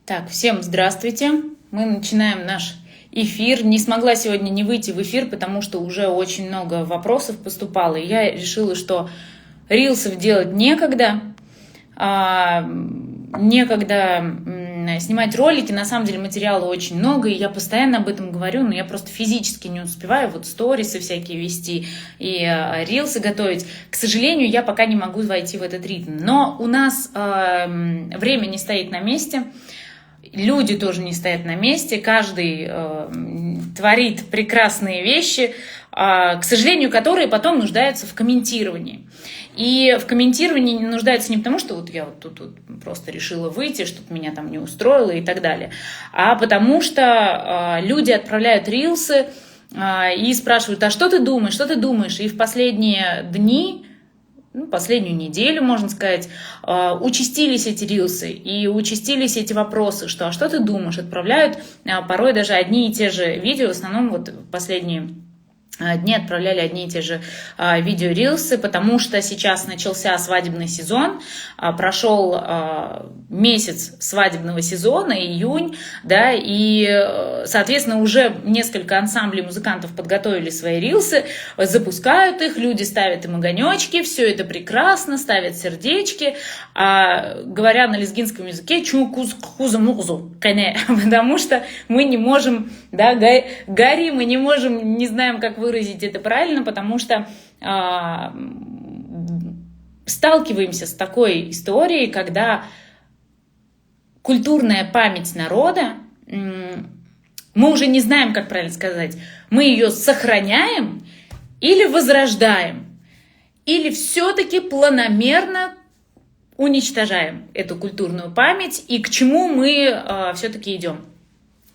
Так, всем здравствуйте. Мы начинаем наш эфир. Не смогла сегодня не выйти в эфир, потому что уже очень много вопросов поступало. И я решила, что рилсов делать некогда. Некогда снимать ролики. На самом деле материала очень много, и я постоянно об этом говорю, но я просто физически не успеваю вот сторисы всякие вести и рилсы готовить. К сожалению, я пока не могу войти в этот ритм. Но у нас время не стоит на месте. Люди тоже не стоят на месте, каждый творит прекрасные вещи, к сожалению, которые потом нуждаются в комментировании. И в комментировании нуждаются не потому, что вот я вот тут просто решила выйти, что-то меня там не устроило и так далее, а потому что люди отправляют рилсы и спрашивают: а что ты думаешь, что ты думаешь? И в последние дни, последнюю неделю, можно сказать, участились эти рилсы и участились эти вопросы, что «а что ты думаешь?» Отправляют порой даже одни и те же видео, в основном вот последние дни отправляли одни и те же видео-рилсы, потому что сейчас начался свадебный сезон, прошел месяц свадебного сезона, июнь, да, и, соответственно, уже несколько ансамблей музыкантов подготовили свои рилсы, запускают их, люди ставят им огонечки, все это прекрасно, ставят сердечки, говоря на лезгинском языке «чу-куз-хузу-музу», потому что мы не можем, да, гори, мы не можем, не знаем, как выразить это правильно, потому что сталкиваемся с такой историей, когда культурная память народа, мы уже не знаем, как правильно сказать, мы ее сохраняем или возрождаем, или все-таки планомерно уничтожаем эту культурную память, и к чему мы все-таки идем.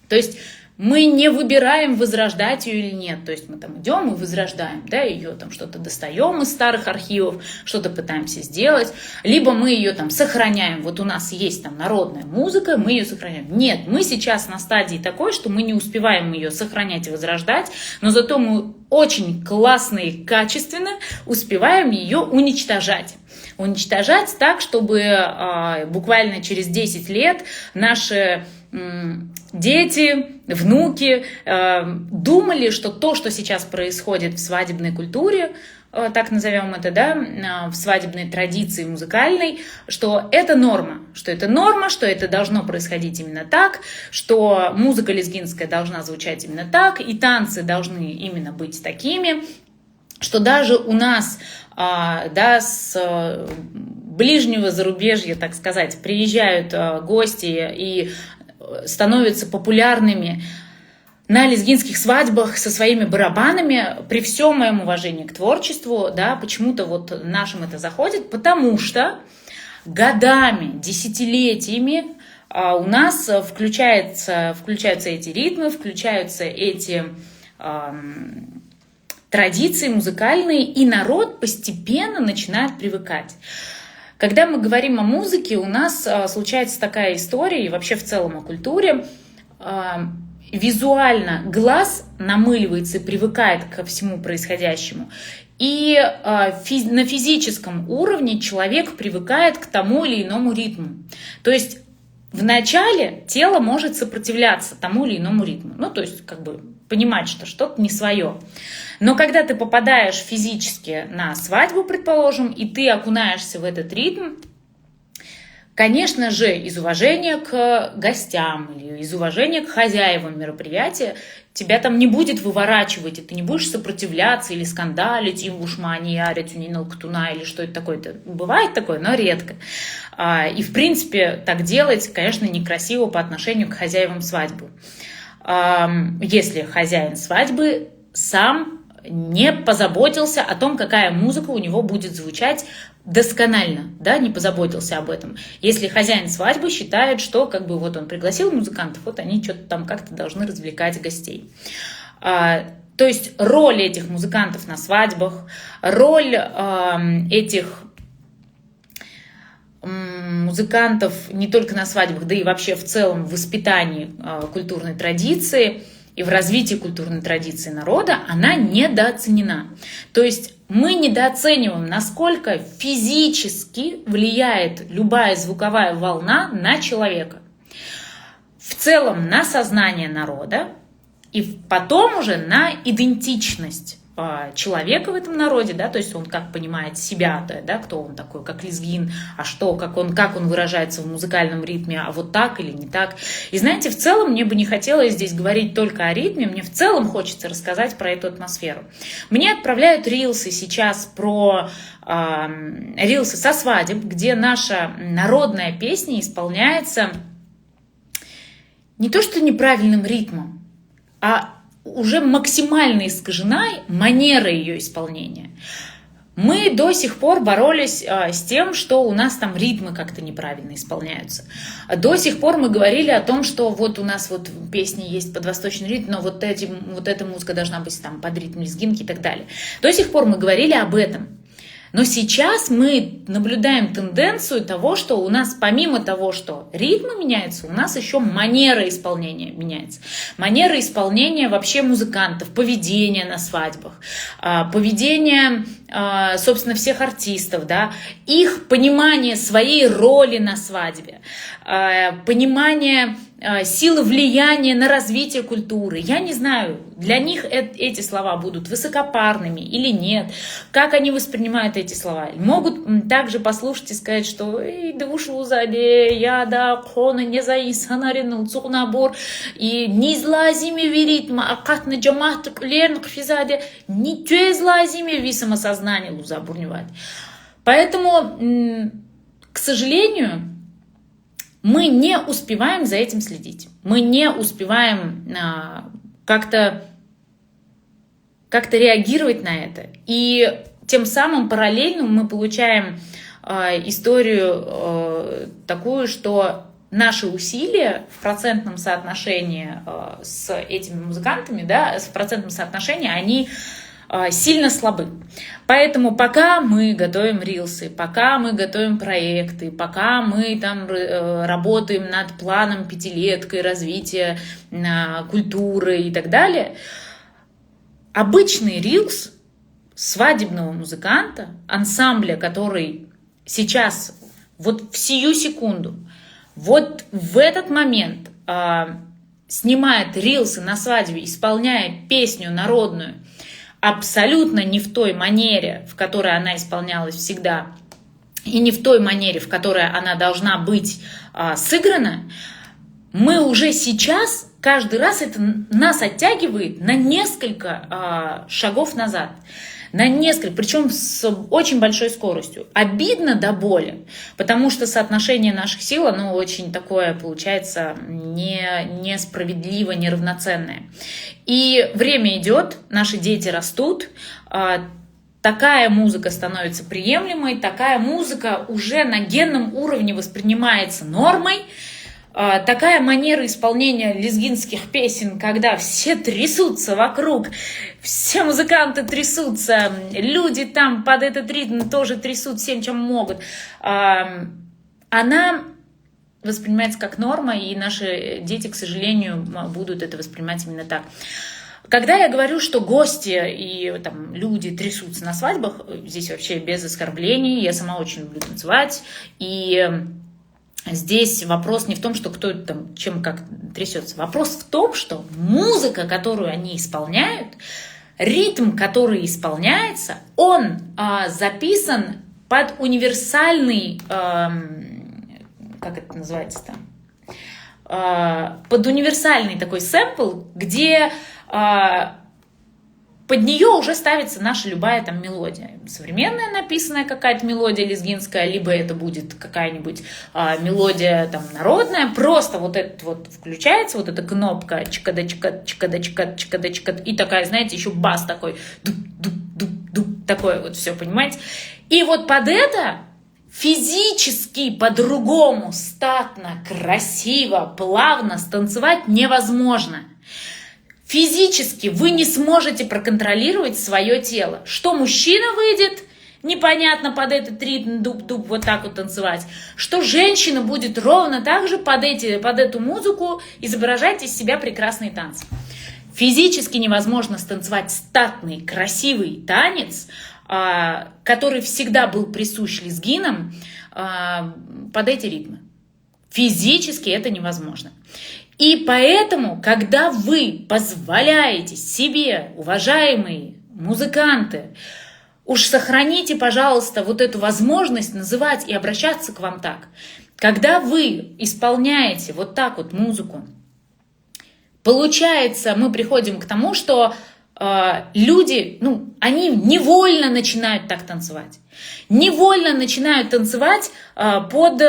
То есть мы не выбираем, возрождать ее или нет. То есть мы там идем и возрождаем, да, ее там что-то достаем из старых архивов, что-то пытаемся сделать, либо мы ее там сохраняем. Вот у нас есть там народная музыка, мы ее сохраняем. Нет, мы сейчас на стадии такой, что мы не успеваем ее сохранять и возрождать, но зато мы очень классно и качественно успеваем ее уничтожать. Уничтожать так, чтобы буквально через 10 лет наши дети, внуки думали, что то, что сейчас происходит в свадебной культуре, так назовем это, да, в свадебной традиции музыкальной, что это норма, что это должно происходить именно так, что музыка лезгинская должна звучать именно так, и танцы должны именно быть такими, что даже у нас, да, с ближнего зарубежья, так сказать, приезжают гости и становятся популярными на лезгинских свадьбах со своими барабанами, при всем моем уважении к творчеству, да, почему-то вот нашим это заходит, потому что годами, десятилетиями у нас включаются эти ритмы, включаются эти традиции музыкальные, и народ постепенно начинает привыкать. Когда мы говорим о музыке, у нас случается такая история, и вообще в целом о культуре, визуально глаз намыливается и привыкает ко всему происходящему, и на физическом уровне человек привыкает к тому или иному ритму. То есть вначале тело может сопротивляться тому или иному ритму, ну то есть как бы понимать, что что-то не свое. Но когда ты попадаешь физически на свадьбу, предположим, и ты окунаешься в этот ритм, конечно же, из уважения к гостям или из уважения к хозяевам мероприятия тебя там не будет выворачивать, и ты не будешь сопротивляться или скандалить, им ушмани, ярить, унинал ктуна или что это такое-то. Бывает такое, но редко. И, в принципе, так делать, конечно, некрасиво по отношению к хозяевам свадьбы. Если хозяин свадьбы сам не позаботился о том, какая музыка у него будет звучать досконально, да, не позаботился об этом. Если хозяин свадьбы считает, что как бы вот он пригласил музыкантов, вот они что-то там как-то должны развлекать гостей. То есть роль этих музыкантов на свадьбах, роль этих музыкантов не только на свадьбах, да и вообще в целом в воспитании культурной традиции и в развитии культурной традиции народа, она недооценена. То есть мы недооцениваем, насколько физически влияет любая звуковая волна на человека. в целом на сознание народа и потом уже на идентичность человека в этом народе, да, то есть он как понимает себя, да, кто он такой, как лезгин, а что, как он выражается в музыкальном ритме, а вот так или не так. И знаете, в целом мне бы не хотелось здесь говорить только о ритме, мне в целом хочется рассказать про эту атмосферу. Мне отправляют рилсы сейчас рилсы со свадеб, где наша народная песня исполняется не то что неправильным ритмом, а уже максимально искажена манера ее исполнения. Мы до сих пор боролись с тем, что у нас там ритмы как-то неправильно исполняются. До сих пор мы говорили о том, что вот у нас вот песни есть под восточный ритм, но вот эта музыка должна быть там под ритм лезгинки и так далее. До сих пор мы говорили об этом. Но сейчас мы наблюдаем тенденцию того, что у нас помимо того, что ритмы меняются, у нас еще манера исполнения меняется. Манера исполнения вообще музыкантов, поведение на свадьбах, поведение, собственно, всех артистов, да, их понимание своей роли на свадьбе, понимание силы влияния на развитие культуры. Я не знаю, для них эти слова будут высокопарными или нет, как они воспринимают эти слова. Могут также послушать и сказать, что да ушло сзади, я да хона не заисанарин набор и не злазими веритма, а как на джамат лерн физаде не те злазими ви самосознание лузабурневать. Поэтому, к сожалению, мы не успеваем за этим следить. Мы не успеваем как-то реагировать на это. И тем самым параллельно мы получаем историю такую, что наши усилия в процентном соотношении с этими музыкантами, да, в процентном соотношении, они сильно слабы. Поэтому пока мы готовим рилсы, пока мы готовим проекты, пока мы там работаем над планом пятилеткой развития культуры и так далее, обычный рилс свадебного музыканта, ансамбля, который сейчас, вот в сию секунду, вот в этот момент снимает рилсы на свадьбе, исполняя песню народную, абсолютно не в той манере, в которой она исполнялась всегда, и не в той манере, в которой она должна быть сыграна, мы уже сейчас, каждый раз это нас оттягивает на несколько шагов назад. На несколько, причем с очень большой скоростью. Обидно до боли, потому что соотношение наших сил, оно очень такое, получается, несправедливо, неравноценное. И время идет, наши дети растут, такая музыка становится приемлемой, такая музыка уже на генном уровне воспринимается нормой. Такая манера исполнения лезгинских песен, когда все трясутся вокруг, все музыканты трясутся, люди там под этот ритм тоже трясут всем, чем могут, она воспринимается как норма, и наши дети, к сожалению, будут это воспринимать именно так. Когда я говорю, что гости и там, люди трясутся на свадьбах, здесь вообще без оскорблений, я сама очень люблю танцевать, и здесь вопрос не в том, что кто там чем как трясется. Вопрос в том, что музыка, которую они исполняют, ритм, который исполняется, он записан под универсальный, как это называется там, под универсальный такой сэмпл, где под нее уже ставится наша любая там мелодия. Современная написанная какая-то мелодия лезгинская, либо это будет какая-нибудь мелодия там народная. Просто вот это вот включается, вот эта кнопка чикада-чикад, чикада-чикад, чикада-чикад, и такая, знаете, еще бас такой, дуп-дуп-дуп-дуп, такое вот все, понимаете? И вот под это физически по-другому, статно, красиво, плавно станцевать невозможно. Физически вы не сможете проконтролировать свое тело. Что мужчина выйдет, непонятно, под этот ритм дуб-дуб вот так вот танцевать. Что женщина будет ровно так же под эту музыку изображать из себя прекрасный танец. Физически невозможно станцевать статный, красивый танец, который всегда был присущ лезгинам, под эти ритмы. Физически это невозможно. И поэтому, когда вы позволяете себе, уважаемые музыканты, уж сохраните, пожалуйста, вот эту возможность называть и обращаться к вам так. Когда вы исполняете вот так вот музыку, получается, мы приходим к тому, что люди, они невольно начинают так танцевать. Невольно начинают танцевать под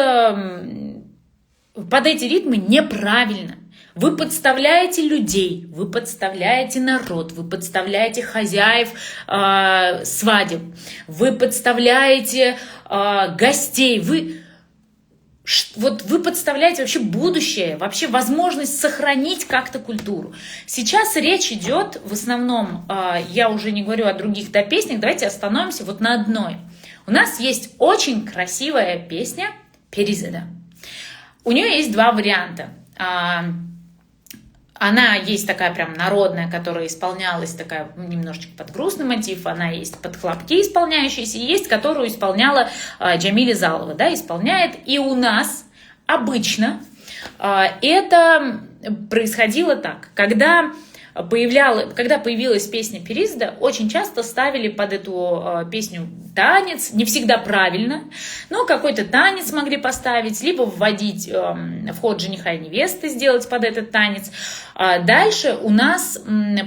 эти ритмы неправильно. Вы подставляете людей, вы подставляете народ, вы подставляете хозяев свадеб, вы подставляете гостей, вы подставляете вообще будущее, вообще возможность сохранить как-то культуру. Сейчас речь идет в основном, я уже не говорю о других песнях, давайте остановимся вот на одной. У нас есть очень красивая песня «Перизеда». У нее есть два варианта. Она есть такая прям народная, которая исполнялась такая немножечко под грустный мотив, она есть под хлопки исполняющиеся, и есть, которую исполняла Джамиля Залова, да, исполняет. И у нас обычно это происходило так, когда появилась песня «Перизеда», очень часто ставили под эту песню танец, не всегда правильно, но какой-то танец могли поставить, либо вводить в ход жениха и невесты, сделать под этот танец. Дальше у нас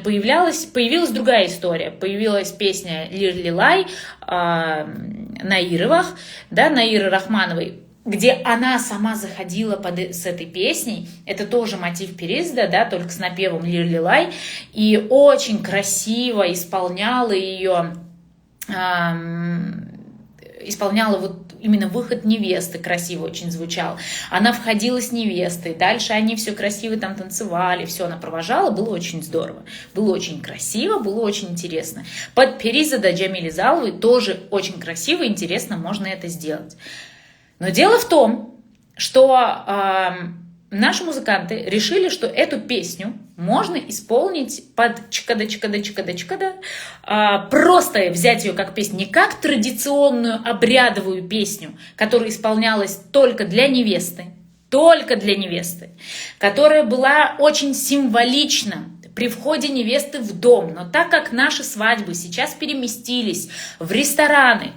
появилась другая история. Появилась песня «Лир-лилай» Наировых, да, Наиры Рахмановой, где она сама заходила с этой песней. Это тоже мотив Перизеда, да, только с напевом «Лир-лилай». И очень красиво исполняла ее, исполняла вот именно выход невесты, красиво очень звучал. Она входила с невестой, дальше они все красиво там танцевали, все она провожала, было очень здорово. Было очень красиво, было очень интересно. Под Перизеда Джамили Заловой тоже очень красиво и интересно можно это сделать. Но дело в том, что наши музыканты решили, что эту песню можно исполнить под чикада-чикада-чикада-чикада, просто взять ее как песню, не как традиционную обрядовую песню, которая исполнялась только для невесты, которая была очень символична при входе невесты в дом. Но так как наши свадьбы сейчас переместились в рестораны,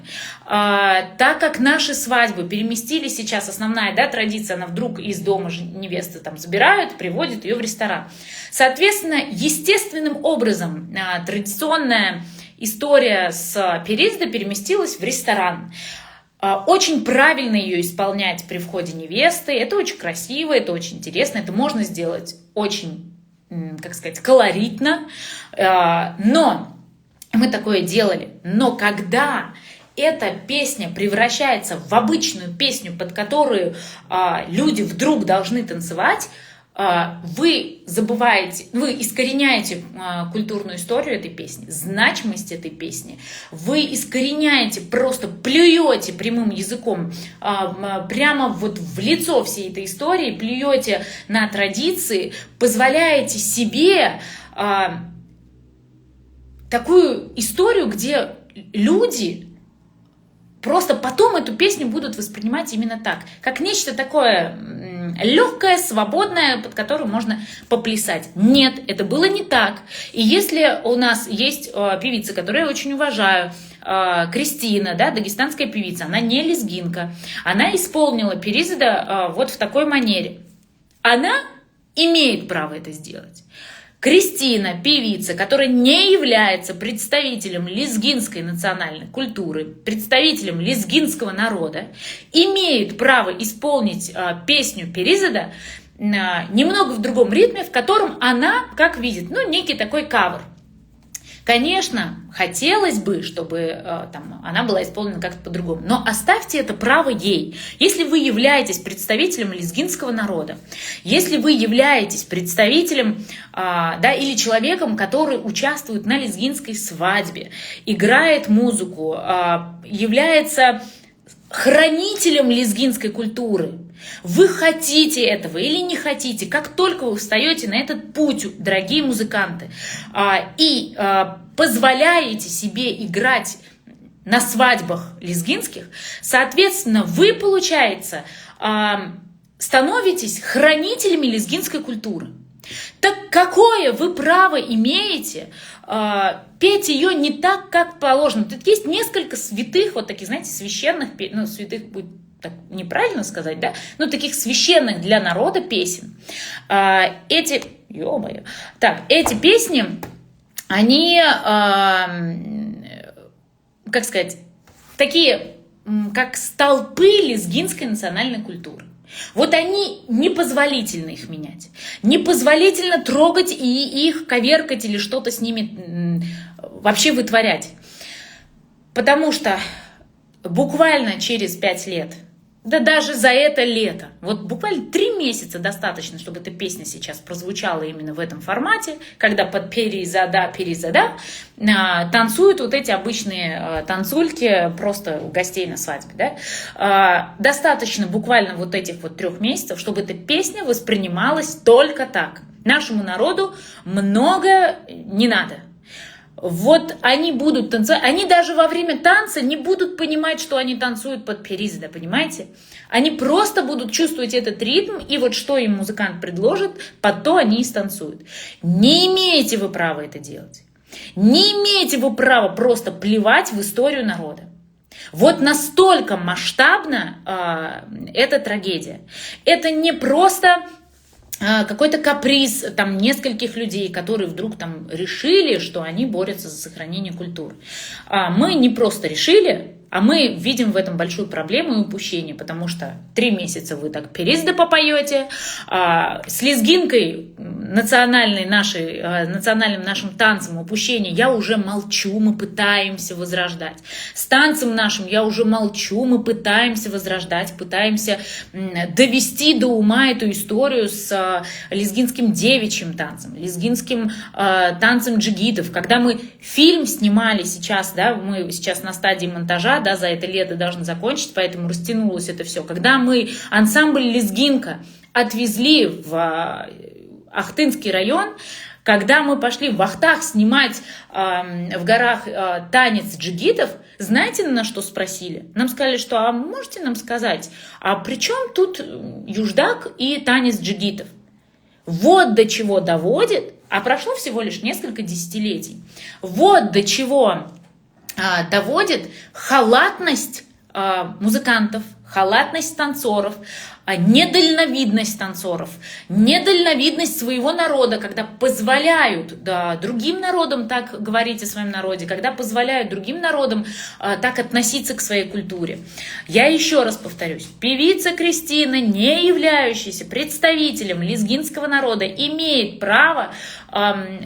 так как наши свадьбы переместились сейчас, основная, да, традиция, она вдруг из дома невесты там забирают, приводят ее в ресторан. Соответственно, естественным образом традиционная история с Перизедой переместилась в ресторан. Очень правильно ее исполнять при входе невесты. Это очень красиво, это очень интересно, это можно сделать очень, как сказать, колоритно. Но мы такое делали. Но когда эта песня превращается в обычную песню, под которую люди вдруг должны танцевать, вы забываете, вы искореняете культурную историю этой песни, значимость этой песни, вы искореняете, просто плюете прямым языком прямо вот в лицо всей этой истории, плюете на традиции, позволяете себе такую историю, где люди просто потом эту песню будут воспринимать именно так, как нечто такое легкое, свободное, под которым можно поплясать. Нет, это было не так. И если у нас есть певица, которую я очень уважаю, Кристина, да, дагестанская певица, она не лезгинка, она исполнила Перизеда вот в такой манере. Она имеет право это сделать. Кристина, певица, которая не является представителем лезгинской национальной культуры, представителем лезгинского народа, имеет право исполнить песню Перизеда немного в другом ритме, в котором она, как видит, некий такой кавер. Конечно, хотелось бы, чтобы она была исполнена как-то по-другому, но оставьте это право ей. Если вы являетесь представителем лезгинского народа, если вы являетесь представителем или человеком, который участвует на лезгинской свадьбе, играет музыку, является хранителем лезгинской культуры, вы хотите этого или не хотите, как только вы встаете на этот путь, дорогие музыканты, и позволяете себе играть на свадьбах лезгинских, соответственно, вы, получается, становитесь хранителями лезгинской культуры. Так какое вы право имеете петь ее не так, как положено? Тут есть несколько святых, вот таких, знаете, священных, ну, святых будет так неправильно сказать, да, но таких священных для народа песен. Эти песни, они, как сказать, такие, как столпы лезгинской национальной культуры. Вот они, непозволительно их менять, непозволительно трогать и их коверкать или что-то с ними вообще вытворять. Потому что буквально через 5 лет, да даже за это лето, вот буквально 3 месяца достаточно, чтобы эта песня сейчас прозвучала именно в этом формате, когда под перезада танцуют вот эти обычные танцульки просто у гостей на свадьбе. Да? Достаточно буквально вот этих вот 3 месяцев, чтобы эта песня воспринималась только так. Нашему народу много не надо. Вот они будут танцевать, они даже во время танца не будут понимать, что они танцуют под перизда, понимаете? Они просто будут чувствовать этот ритм, и вот что им музыкант предложит, под то они и станцуют. Не имеете вы права это делать. Не имеете вы права просто плевать в историю народа. Вот настолько масштабна эта трагедия. Это не просто какой-то каприз там нескольких людей, которые вдруг там решили, что они борются за сохранение культуры. Мы не просто решили, а мы видим в этом большую проблему и упущение, потому что 3 месяца вы так перизды попоете, с лезгинкой национальным нашим танцем упущение я уже молчу, мы пытаемся возрождать. С танцем нашим я уже молчу, мы пытаемся возрождать, пытаемся довести до ума эту историю с лезгинским девичьим танцем, лезгинским танцем джигитов. Когда мы фильм снимали сейчас, да, мы сейчас на стадии монтажа, да, за это лето должны закончить, поэтому растянулось это все. Когда мы ансамбль «Лезгинка» отвезли в Ахтынский район, когда мы пошли в Ахтах снимать в горах танец джигитов, знаете, на что спросили? Нам сказали, что а можете нам сказать, а при чем тут юждак и танец джигитов? Вот до чего доводит, а прошло всего лишь несколько десятилетий, вот до чего доводит халатность музыкантов, халатность танцоров, недальновидность танцоров, недальновидность своего народа, когда позволяют другим народам так говорить о своем народе, когда позволяют другим народам так относиться к своей культуре. Я еще раз повторюсь, певица Кристина, не являющаяся представителем лезгинского народа, имеет право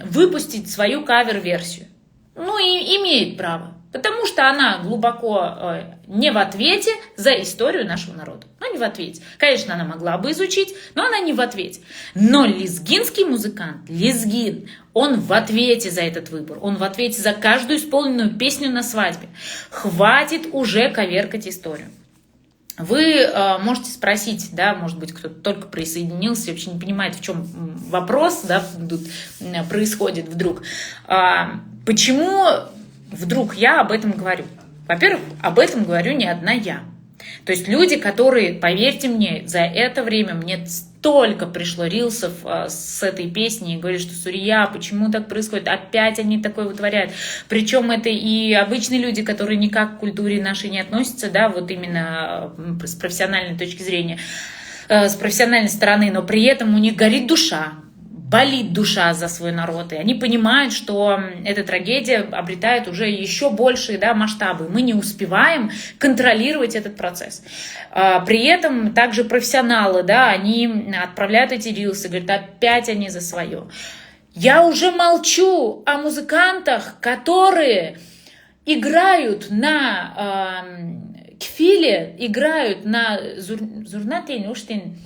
выпустить свою кавер-версию. Ну и имеет право. Потому что она глубоко не в ответе за историю нашего народа. Ну, не в ответе. Конечно, она могла бы изучить, но она не в ответе. Но лезгинский музыкант, лезгин, он в ответе за этот выбор. Он в ответе за каждую исполненную песню на свадьбе. Хватит уже коверкать историю. Вы можете спросить, да, может быть, кто-то только присоединился, вообще не понимает, в чем вопрос, да, тут происходит вдруг. Почему вдруг я об этом говорю? Во-первых, об этом говорю не одна я. То есть люди, которые, поверьте мне, за это время мне столько пришло рилсов с этой песней, и говорят, что Сурия, почему так происходит? Опять они такое вытворяют. Причем это и обычные люди, которые никак к культуре нашей не относятся, да, вот именно с профессиональной точки зрения, с профессиональной стороны, но при этом у них горит душа. Болит душа за свой народ, и они понимают, что эта трагедия обретает уже еще большие, да, масштабы. Мы не успеваем контролировать этот процесс. При этом также профессионалы, да, они отправляют эти рилсы, говорят, опять они за свое. Я уже молчу о музыкантах, которые играют на кфиле, играют на зурнатейн, уштейн,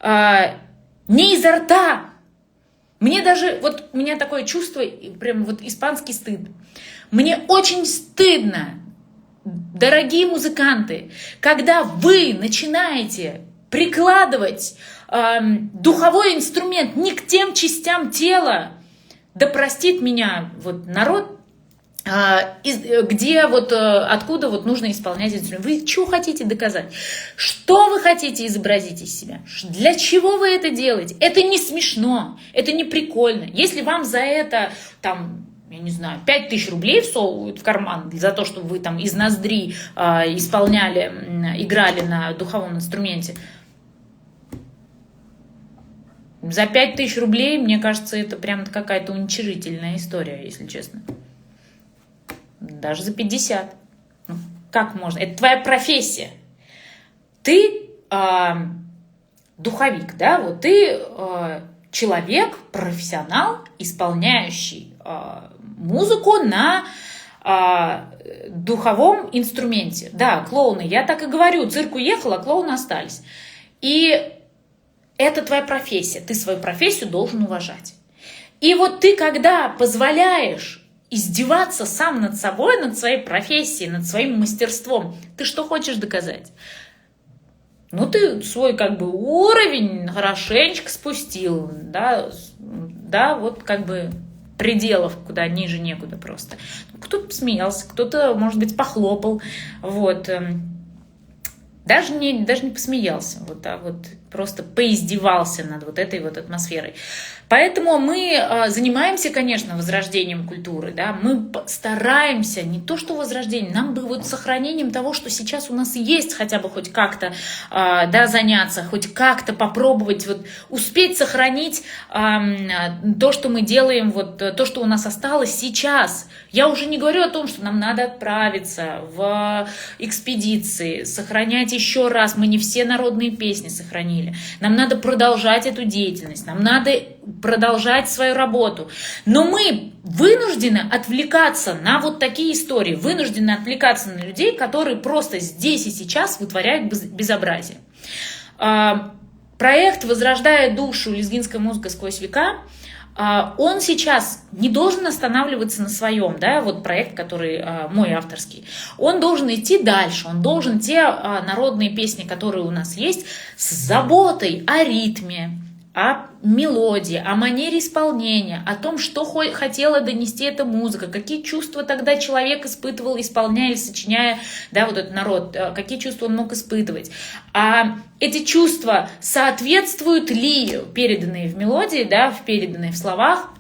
не изо рта. Мне даже, вот у меня такое чувство, прям вот испанский стыд. Мне очень стыдно, дорогие музыканты, когда вы начинаете прикладывать духовой инструмент не к тем частям тела, да простит меня вот народ, где вот откуда вот нужно исполнять инструмент. Вы что хотите доказать? Что вы хотите изобразить из себя? Для чего вы это делаете? Это не смешно, это не прикольно. Если вам за это там, я не знаю, 5000 рублей всовывают в карман за то, чтобы вы там из ноздри играли на духовом инструменте, за 5000 рублей, мне кажется, это прям какая-то уничижительная история, если честно. Даже за 50. Ну, как можно? Это твоя профессия. Ты духовик, да? Вот ты человек, профессионал, исполняющий музыку на духовом инструменте. Да, клоуны, я так и говорю, цирк уехал, а клоуны остались. И это твоя профессия, ты свою профессию должен уважать. И вот ты, когда позволяешь издеваться сам над собой, над своей профессией, над своим мастерством, ты что хочешь доказать? Ну, ты свой как бы уровень хорошенечко спустил, да, вот как бы пределов, куда ниже некуда просто. Кто-то посмеялся, кто-то, может быть, похлопал, вот. Даже не посмеялся, вот, а вот просто поиздевался над вот этой вот атмосферой. Поэтому мы занимаемся, конечно, возрождением культуры, да, мы стараемся, не то что возрождением, нам бы вот сохранением того, что сейчас у нас есть, хотя бы хоть как-то, да, заняться, хоть как-то попробовать вот успеть сохранить то, что мы делаем, вот то, что у нас осталось сейчас. Я уже не говорю о том, что нам надо отправиться в экспедиции, сохранять еще раз, мы не все народные песни сохранили, нам надо продолжать эту деятельность, нам надо продолжать свою работу. Но мы вынуждены отвлекаться на вот такие истории, вынуждены отвлекаться на людей, которые просто здесь и сейчас вытворяют безобразие. Проект «Возрождая душу. Лезгинская музыка сквозь века», он сейчас не должен останавливаться на своем, да, вот проект, который мой авторский, он должен идти дальше, он должен те народные песни, которые у нас есть, с заботой о ритме, о мелодии, о манере исполнения, о том, что хотела донести эта музыка, какие чувства тогда человек испытывал, исполняя или сочиняя, да, вот этот народ, какие чувства он мог испытывать. А эти чувства соответствуют ли переданные в мелодии, да, переданные в словах,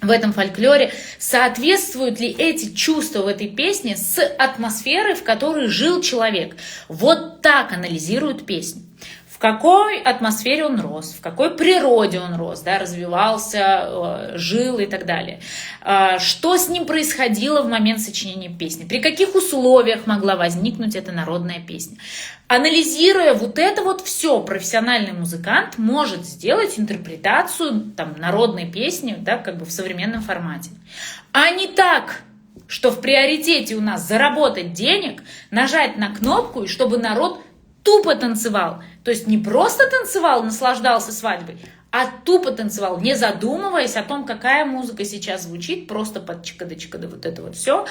в этом фольклоре, соответствуют ли эти чувства в этой песне с атмосферой, в которой жил человек. Вот так анализируют песни. В какой атмосфере он рос, в какой природе он рос, да, развивался, жил и так далее. Что с ним происходило в момент сочинения песни, при каких условиях могла возникнуть эта народная песня. Анализируя вот это вот все, профессиональный музыкант может сделать интерпретацию там, народной песни, да, как бы в современном формате. А не так, что в приоритете у нас заработать денег, нажать на кнопку, и чтобы народ тупо танцевал. То есть не просто танцевал, наслаждался свадьбой, а тупо танцевал, не задумываясь о том, какая музыка сейчас звучит, просто под чикада-чикада вот это вот все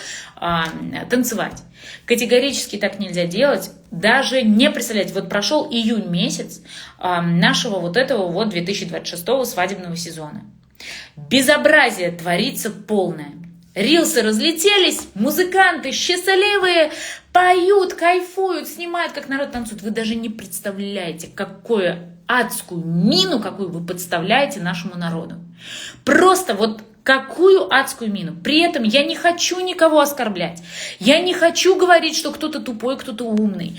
танцевать. Категорически так нельзя делать, даже не представлять. Вот прошел июнь месяц нашего вот этого вот 2026 свадебного сезона. Безобразие творится полное. Рилсы разлетелись, музыканты счастливые, поют, кайфуют, снимают, как народ танцует. Вы даже не представляете, какую адскую мину, какую вы подставляете нашему народу. Просто вот какую адскую мину. При этом я не хочу никого оскорблять. Я не хочу говорить, что кто-то тупой, кто-то умный.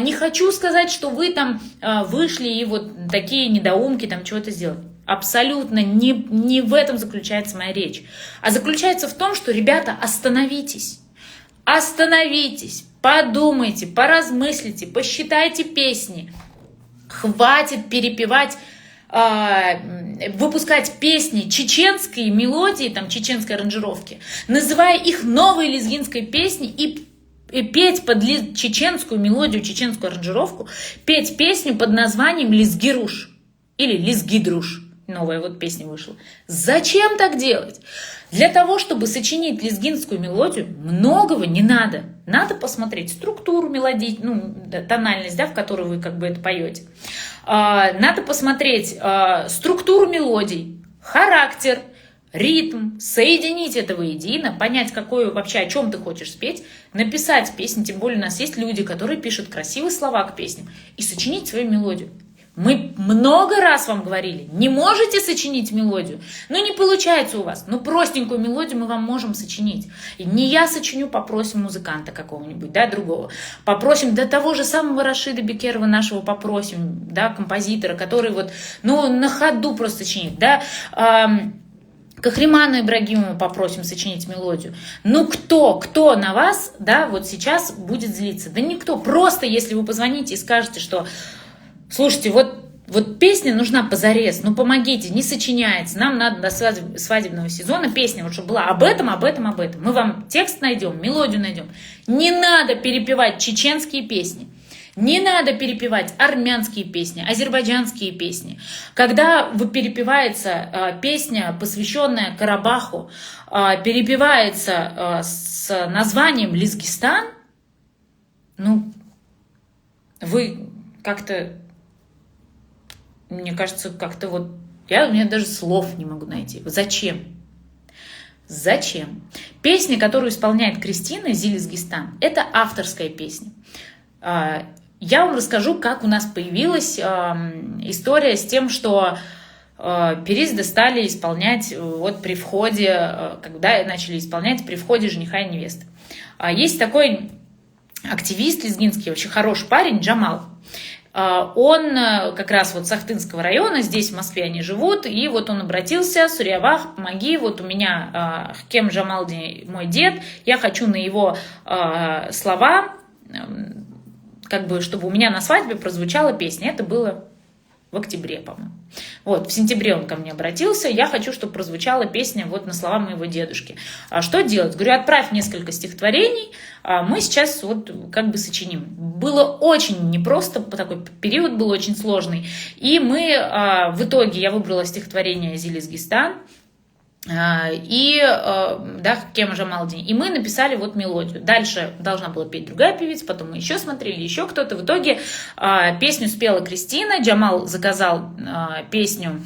Не хочу сказать, что вы там вышли и вот такие недоумки там чего-то сделали. Абсолютно не в этом заключается моя речь. А заключается в том, что, ребята, остановитесь. Остановитесь, подумайте, поразмыслите, посчитайте песни. Хватит перепевать, выпускать песни чеченской мелодии, там, чеченской аранжировки, называя их новой лезгинской песней и петь под чеченскую мелодию, чеченскую аранжировку, петь песню под названием «Лезгируш» или «Лезгидруш». Новая вот песня вышла. Зачем так делать? Для того, чтобы сочинить лезгинскую мелодию, многого не надо. Надо посмотреть структуру мелодии, тональность, да, в которой вы как бы это поете. Надо посмотреть структуру мелодий, характер, ритм, соединить это воедино, понять, какое вообще, о чем ты хочешь спеть, написать песню, тем более у нас есть люди, которые пишут красивые слова к песням, и сочинить свою мелодию. Мы много раз вам говорили, не можете сочинить мелодию, не получается у вас, простенькую мелодию мы вам можем сочинить. И не я сочиню, попросим музыканта какого-нибудь, другого. Попросим, того же самого Рашида Бекерова нашего попросим, композитора, который на ходу просто сочинит, Кахриману Ибрагимову попросим сочинить мелодию. Кто на вас, сейчас будет злиться? Да никто. Просто если вы позвоните и скажете, что слушайте, вот песня нужна позарез, помогите, не сочиняется, нам надо до свадебного сезона песня, чтобы была об этом. Мы вам текст найдем, мелодию найдем. Не надо перепевать чеченские песни, не надо перепевать армянские песни, азербайджанские песни. Когда перепевается песня, посвященная Карабаху, перепевается с названием Лезгистан, вы как-то... Мне кажется, у меня даже слов не могу найти. Зачем? Зачем? Песня, которую исполняет Кристина «Зилизгистан», это авторская песня. Я вам расскажу, как у нас появилась история с тем, что перизды стали исполнять при входе, когда начали исполнять при входе жениха и невесты. Есть такой активист лезгинский, очень хороший парень, Джамал. Он как раз с Ахтынского района, здесь в Москве они живут, и он обратился: Суриявах, помоги, у меня Хкем Джамалди мой дед, я хочу на его слова, чтобы у меня на свадьбе прозвучала песня. Это было в октябре, по-моему. В сентябре он ко мне обратился: я хочу, чтобы прозвучала песня на слова моего дедушки. Что делать? Говорю, отправь несколько стихотворений, мы сейчас сочиним. Было очень непросто, такой период был очень сложный. И мы в итоге, я выбрала стихотворение «Зилизгистан», и Хкем Джамалди. И мы написали мелодию. Дальше должна была петь другая певица, потом мы еще смотрели, еще кто-то. В итоге песню спела Кристина, Джамал заказал песню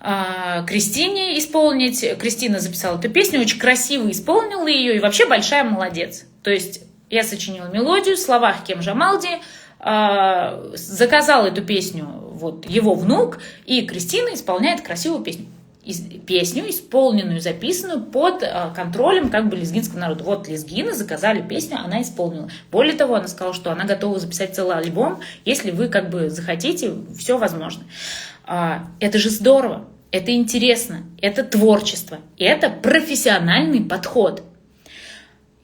Кристине исполнить. Кристина записала эту песню, очень красиво исполнила ее, и вообще большая молодец. То есть я сочинила мелодию, слова Хкем Джамалди, заказал эту песню его внук, и Кристина исполняет красивую песню. Песню, исполненную, записанную под контролем лезгинского народа. Лезгины заказали песню, она исполнила. Более того, она сказала, что она готова записать целый альбом, если вы захотите, все возможно. Это же здорово, это интересно, это творчество, это профессиональный подход.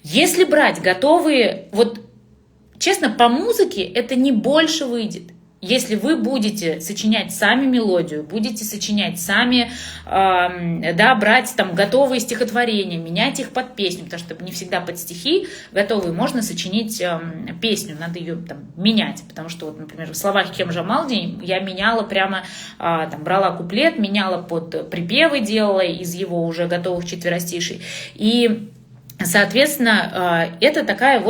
Если брать готовые, честно, по музыке это не больше выйдет. Если вы будете сочинять сами мелодию, будете сочинять сами, брать готовые стихотворения, менять их под песню, потому что не всегда под стихи готовые можно сочинить песню, надо ее менять, потому что, например, в словах Хкем Джамалди я меняла прямо, брала куплет, меняла под припевы, делала из его уже готовых четверостишей, и, соответственно, это такая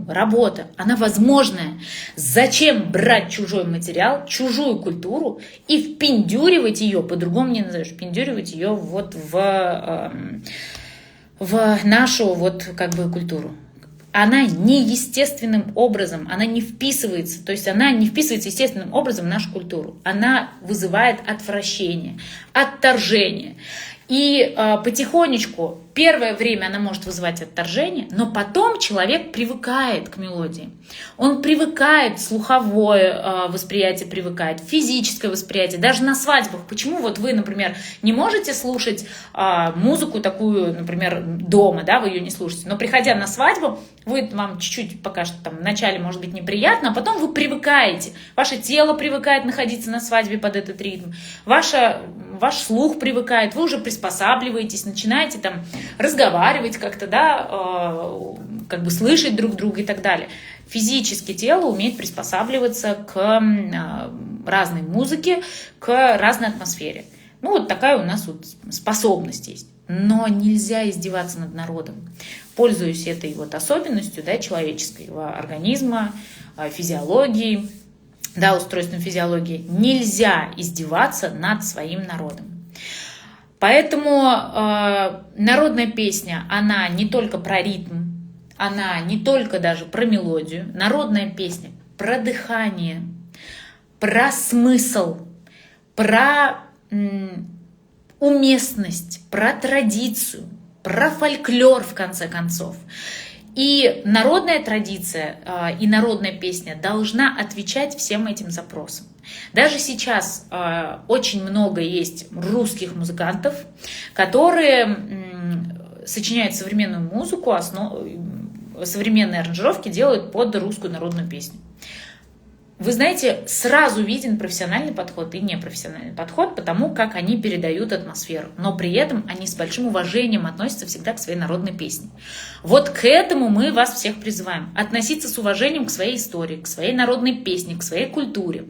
работа, она возможная. Зачем брать чужой материал, чужую культуру и впендюривать ее, по-другому не назовешь, впендюривать ее в нашу культуру. Она неестественным образом, она не вписывается, естественным образом в нашу культуру. Она вызывает отвращение, отторжение. И потихонечку, первое время она может вызывать отторжение, но потом человек привыкает к мелодии. Он привыкает, слуховое восприятие привыкает, физическое восприятие, даже на свадьбах. Почему вы, например, не можете слушать музыку такую, например, дома, вы ее не слушаете, но приходя на свадьбу, вам чуть-чуть пока что вначале может быть неприятно, а потом вы привыкаете. Ваше тело привыкает находиться на свадьбе под этот ритм, ваш слух привыкает, вы уже приспосабливаетесь, начинаете разговаривать как-то, слышать друг друга и так далее. Физически тело умеет приспосабливаться к разной музыке, к разной атмосфере. Такая у нас способность есть. Но нельзя издеваться над народом. Пользуясь этой особенностью человеческого организма, физиологии, устройством физиологии, нельзя издеваться над своим народом. Поэтому народная песня, она не только про ритм, она не только даже про мелодию. Народная песня про дыхание, про смысл, про уместность, про традицию, про фольклор, в конце концов. И народная традиция и народная песня должна отвечать всем этим запросам. Даже сейчас очень много есть русских музыкантов, которые сочиняют современную музыку, современные аранжировки делают под русскую народную песню. Вы знаете, сразу виден профессиональный подход и непрофессиональный подход, потому как они передают атмосферу, но при этом они с большим уважением относятся всегда к своей народной песне. Вот к этому мы вас всех призываем. Относиться с уважением к своей истории, к своей народной песне, к своей культуре.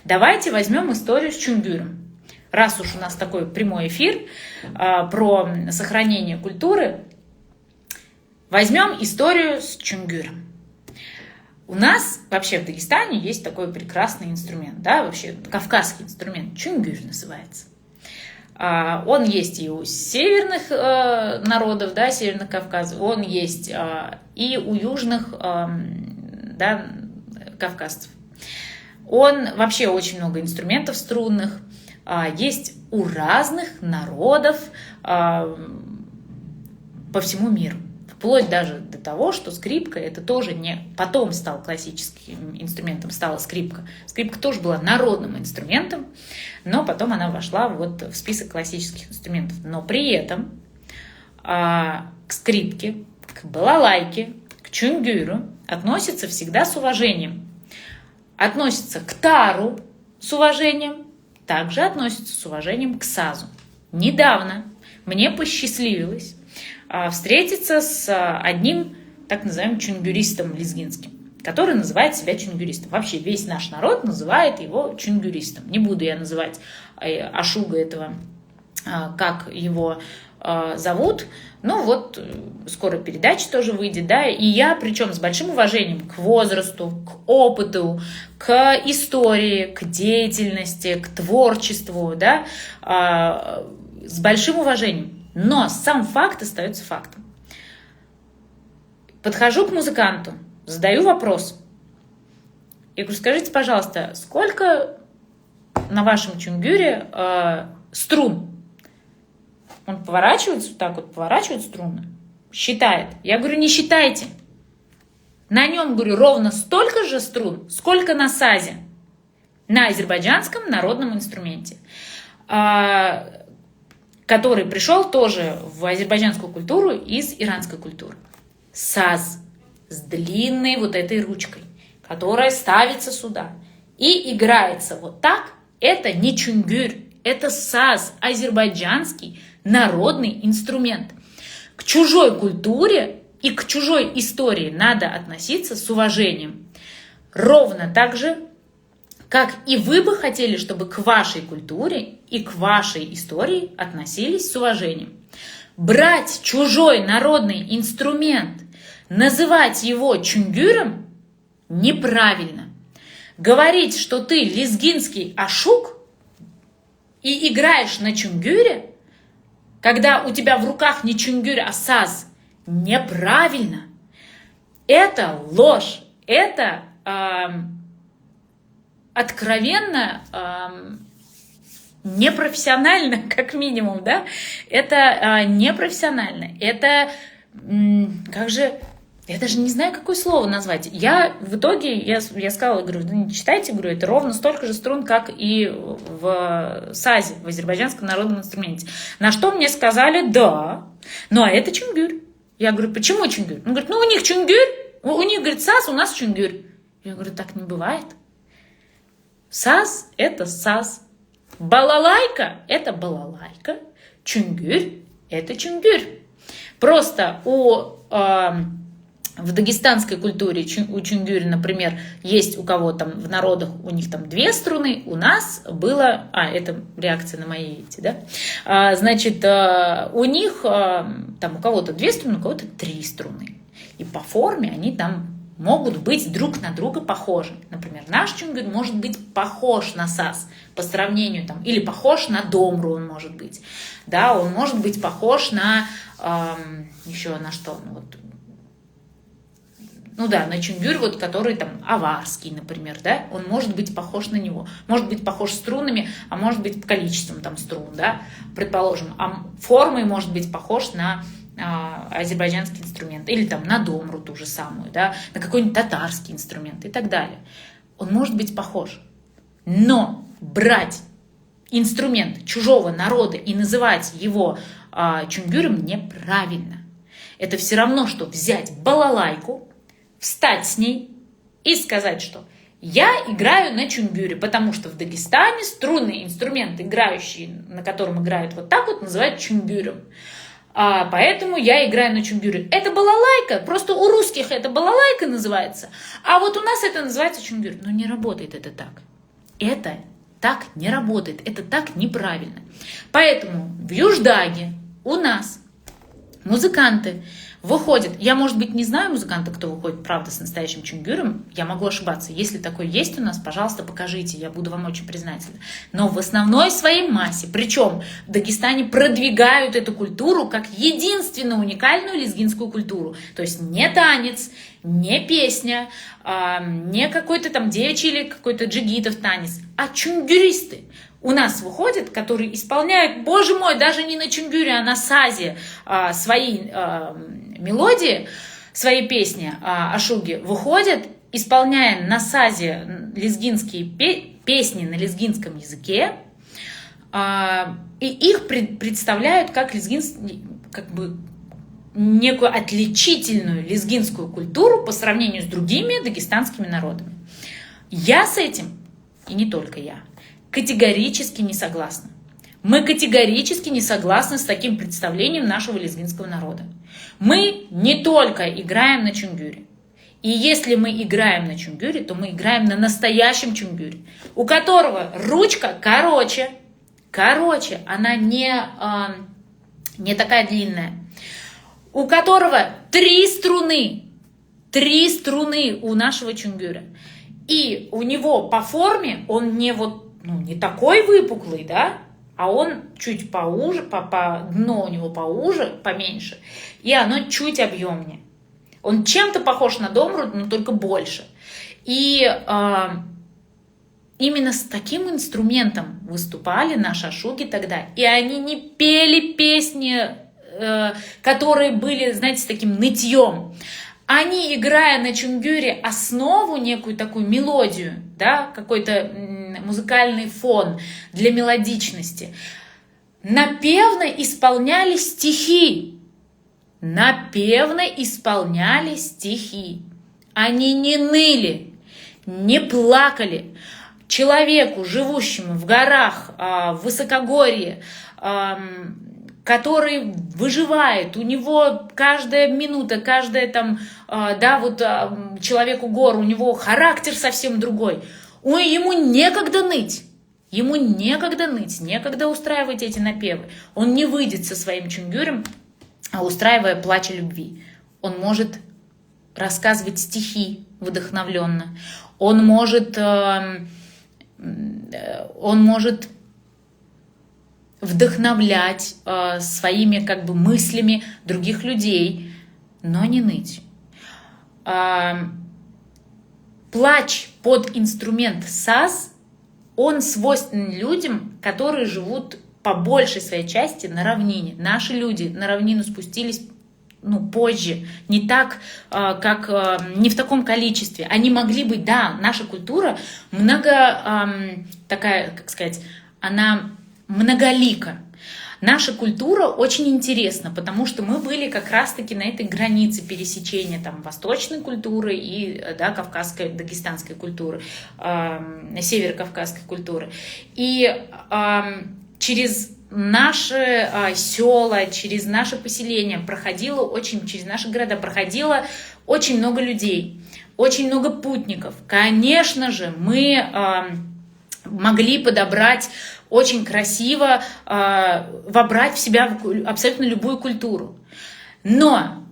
Давайте возьмем историю с Чунгюром. Раз уж у нас такой прямой эфир про сохранение культуры, возьмем историю с Чунгюром. У нас вообще в Дагестане есть такой прекрасный инструмент, да, вообще кавказский инструмент, чунгюр называется. Он есть и у северных народов, да, Северных Кавказов, он есть и у южных, да, кавказцев. Он вообще очень много инструментов струнных, есть у разных народов по всему миру. Вплоть даже до того, что скрипка это тоже не потом стал классическим инструментом, стала скрипка. Скрипка тоже была народным инструментом, но потом она вошла вот в список классических инструментов. Но при этом к скрипке, к балалайке, к чунгюру относятся всегда с уважением. Относятся к тару с уважением, также относятся с уважением к сазу. Недавно мне посчастливилось встретиться с одним так называемым чунгюристом лезгинским, который называет себя чунгюристом. Вообще весь наш народ называет его чунгюристом. Не буду я называть Ашуга этого, как его зовут, но вот скоро передача тоже выйдет, да, и я, причем с большим уважением к возрасту, к опыту, к истории, к деятельности, к творчеству, да, с большим уважением. Но сам факт остается фактом. Подхожу к музыканту, задаю вопрос. Я говорю, скажите, пожалуйста, сколько на вашем чунгюре струн? Он поворачивается вот так вот, поворачивает струны, считает. Я говорю, не считайте. На нем, говорю, ровно столько же струн, сколько на сазе, на азербайджанском народном инструменте, который пришел тоже в азербайджанскую культуру из иранской культуры. Саз с длинной вот этой ручкой, которая ставится сюда и играется вот так, это не чунгюр, это саз, азербайджанский народный инструмент. К чужой культуре и к чужой истории надо относиться с уважением. Ровно так же, как и вы бы хотели, чтобы к вашей культуре и к вашей истории относились с уважением. Брать чужой народный инструмент, называть его чунгюром неправильно. Говорить, что ты лезгинский ашук и играешь на чунгюре, когда у тебя в руках не чунгюр, а саз, неправильно. Это ложь, это откровенно непрофессионально, как минимум, да? Это непрофессионально. Это как же... Я даже не знаю, какое слово назвать. Я в итоге, я сказала, говорю, не читайте, говорю, это ровно столько же струн, как и в сазе, в азербайджанском народном инструменте. На что мне сказали, да, ну а это чунгюр. Я говорю, почему чунгюр? Он говорит, ну у них чунгюр, у них, говорит, саз, у нас чунгюр. Я говорю, так не бывает. Саз – это саз. Балалайка – это балалайка. Чунгюр – это чунгюр. Просто в дагестанской культуре у чунгюри, например, есть у кого там в народах, у них там 2 струны, у нас было... это реакция на мои эти, да? Значит, у них там у кого-то 2 струны, у кого-то 3 струны. И по форме они там могут быть друг на друга похожи. Например, наш чунгюр может быть похож на саз по сравнению, там, или похож на домру он может быть. Да, он может быть похож на еще на что? На чунгюр, вот, который там аварский, например, да, он может быть похож на него. Может быть похож струнами, а может быть количеством там струн, да, предположим. А формой может быть похож на азербайджанский инструмент, или там на домру ту же самую, да, на какой-нибудь татарский инструмент и так далее. Он может быть похож. Но брать инструмент чужого народа и называть его чунгюром неправильно. Это все равно, что взять балалайку, встать с ней и сказать, что я играю на чунгюре, потому что в Дагестане струнный инструмент, играющий, на котором играют вот так вот, называют чунгюром. Поэтому я играю на чунгюре. Это балалайка, просто у русских это балалайка называется, а вот у нас это называется чунгюр. Но не работает это так. Это так не работает, это так неправильно. Поэтому в Юждаге у нас музыканты выходят. Я, может быть, не знаю музыканта, кто выходит, правда, с настоящим чунгюром. Я могу ошибаться. Если такой есть у нас, пожалуйста, покажите. Я буду вам очень признательна. Но в основной своей массе, причем в Дагестане продвигают эту культуру как единственно уникальную лезгинскую культуру. То есть не танец, не песня, не какой-то там девичий или какой-то джигитов танец, а чунгюристы. У нас выходят, которые исполняют, боже мой, даже не на чунгюре, а на сазе свои мелодии, свои песни, ашуги, выходят, исполняя на сазе лезгинские песни на лезгинском языке, и их представляют как некую отличительную лезгинскую культуру по сравнению с другими дагестанскими народами. Я с этим, и не только я, категорически не согласна. Мы категорически не согласны с таким представлением нашего лезгинского народа. Мы не только играем на чунгюре. И если мы играем на чунгюре, то мы играем на настоящем чунгюре, у которого ручка короче, она не такая длинная, у которого 3 струны у нашего чунгюра. И у него по форме он не такой выпуклый, да, а он чуть поуже, дно у него поуже, поменьше, и оно чуть объемнее. Он чем-то похож на домру, но только больше. И именно с таким инструментом выступали наши ашуги тогда. И они не пели песни, которые были, знаете, с таким нытьем. Они, играя на чунгюре основу, некую такую мелодию, да, какой-то музыкальный фон для мелодичности, напевно исполняли стихи. Они не ныли, не плакали. Человеку, живущему в горах, в высокогорье, который выживает, у него каждая минута, человеку гор, у него характер совсем другой. Ему некогда ныть, некогда устраивать эти напевы. Он не выйдет со своим чунгюрем, устраивая плач о любви. Он может рассказывать стихи вдохновленно, он может вдохновлять своими мыслями других людей, но не ныть. Плач под инструмент саз, он свойственен людям, которые живут по большей своей части на равнине. Наши люди на равнину спустились позже, не в таком количестве. Они могли быть, да, наша культура она многолика. Наша культура очень интересна, потому что мы были как раз-таки на этой границе пересечения восточной культуры и кавказской, дагестанской культуры, северокавказской культуры. И через наши села, через наши поселения через наши города проходило очень много людей, очень много путников. Конечно же, мы могли подобрать очень красиво, вобрать в себя абсолютно любую культуру. Но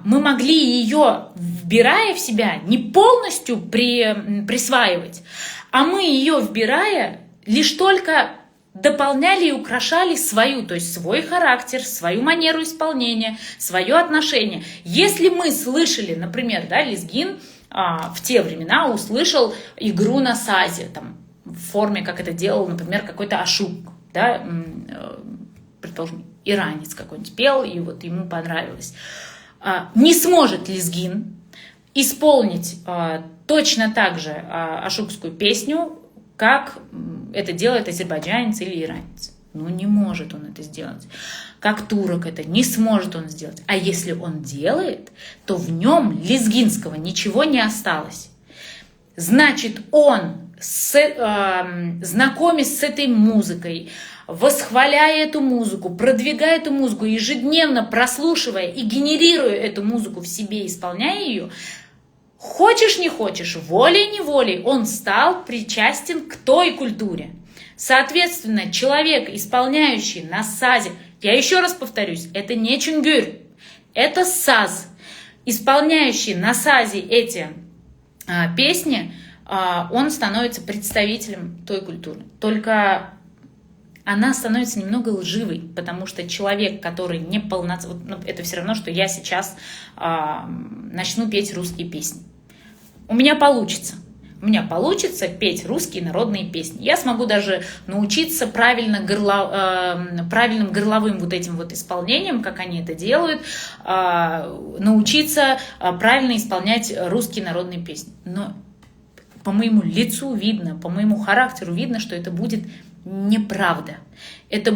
мы могли ее, вбирая в себя, не полностью присваивать, а мы ее, вбирая, лишь только дополняли и украшали свою, то есть свой характер, свою манеру исполнения, свое отношение. Если мы слышали, например, да, лезгин в те времена услышал игру на сазе, там, в форме, как это делал, например, какой-то ашук, да, предположим, иранец какой-нибудь пел, и вот ему понравилось. Не сможет лезгин исполнить точно так же ашукскую песню, как это делает азербайджанец или иранец. Ну, не может он это сделать. Как турок это не сможет он сделать. А если он делает, то в нем лезгинского ничего не осталось. Значит, он, знакомясь с этой музыкой, восхваляя эту музыку, продвигая эту музыку, ежедневно прослушивая и генерируя эту музыку в себе, исполняя ее, хочешь не хочешь, волей-неволей он стал причастен к той культуре. Соответственно, человек, исполняющий на сазе, я еще раз повторюсь, это не чунгюр, это саз, исполняющий на сазе эти песни, он становится представителем той культуры. Только она становится немного лживой, потому что человек, который не полноценный, это все равно, что я сейчас начну петь русские песни. У меня получится петь русские народные песни. Я смогу даже научиться правильным горловым вот этим вот исполнением, как они это делают, научиться правильно исполнять русские народные песни. Но по моему лицу видно, по моему характеру видно, что это будет неправда. Это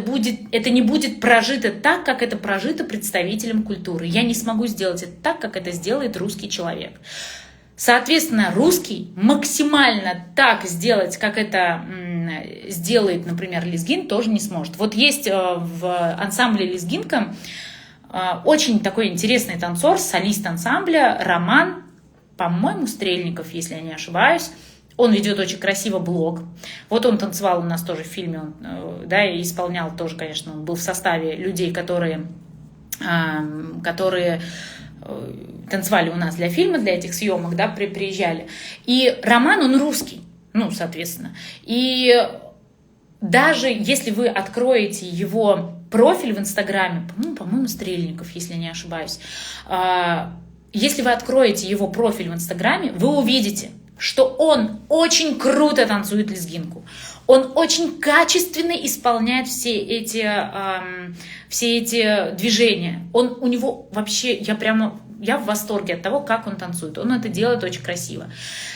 не будет прожито так, как это прожито представителем культуры. Я не смогу сделать это так, как это сделает русский человек. Соответственно, русский максимально так сделать, как это сделает, например, лезгин, тоже не сможет. Вот есть в ансамбле «Лезгинка» очень такой интересный танцор, солист ансамбля Роман, по-моему, Стрельников, если я не ошибаюсь. Он ведет очень красиво блог. Вот он танцевал у нас тоже в фильме, да, и исполнял тоже, конечно, он был в составе людей, которые танцевали у нас для фильма, для этих съемок, да, приезжали. И Роман, он русский, ну, соответственно. И даже если вы откроете его профиль в Инстаграме, по-моему, Стрельников, если я не ошибаюсь, если вы откроете его профиль в Инстаграме, вы увидите, что он очень круто танцует лезгинку. Он очень качественно исполняет все эти движения. У него вообще, я в восторге от того, как он танцует. Он это делает очень красиво.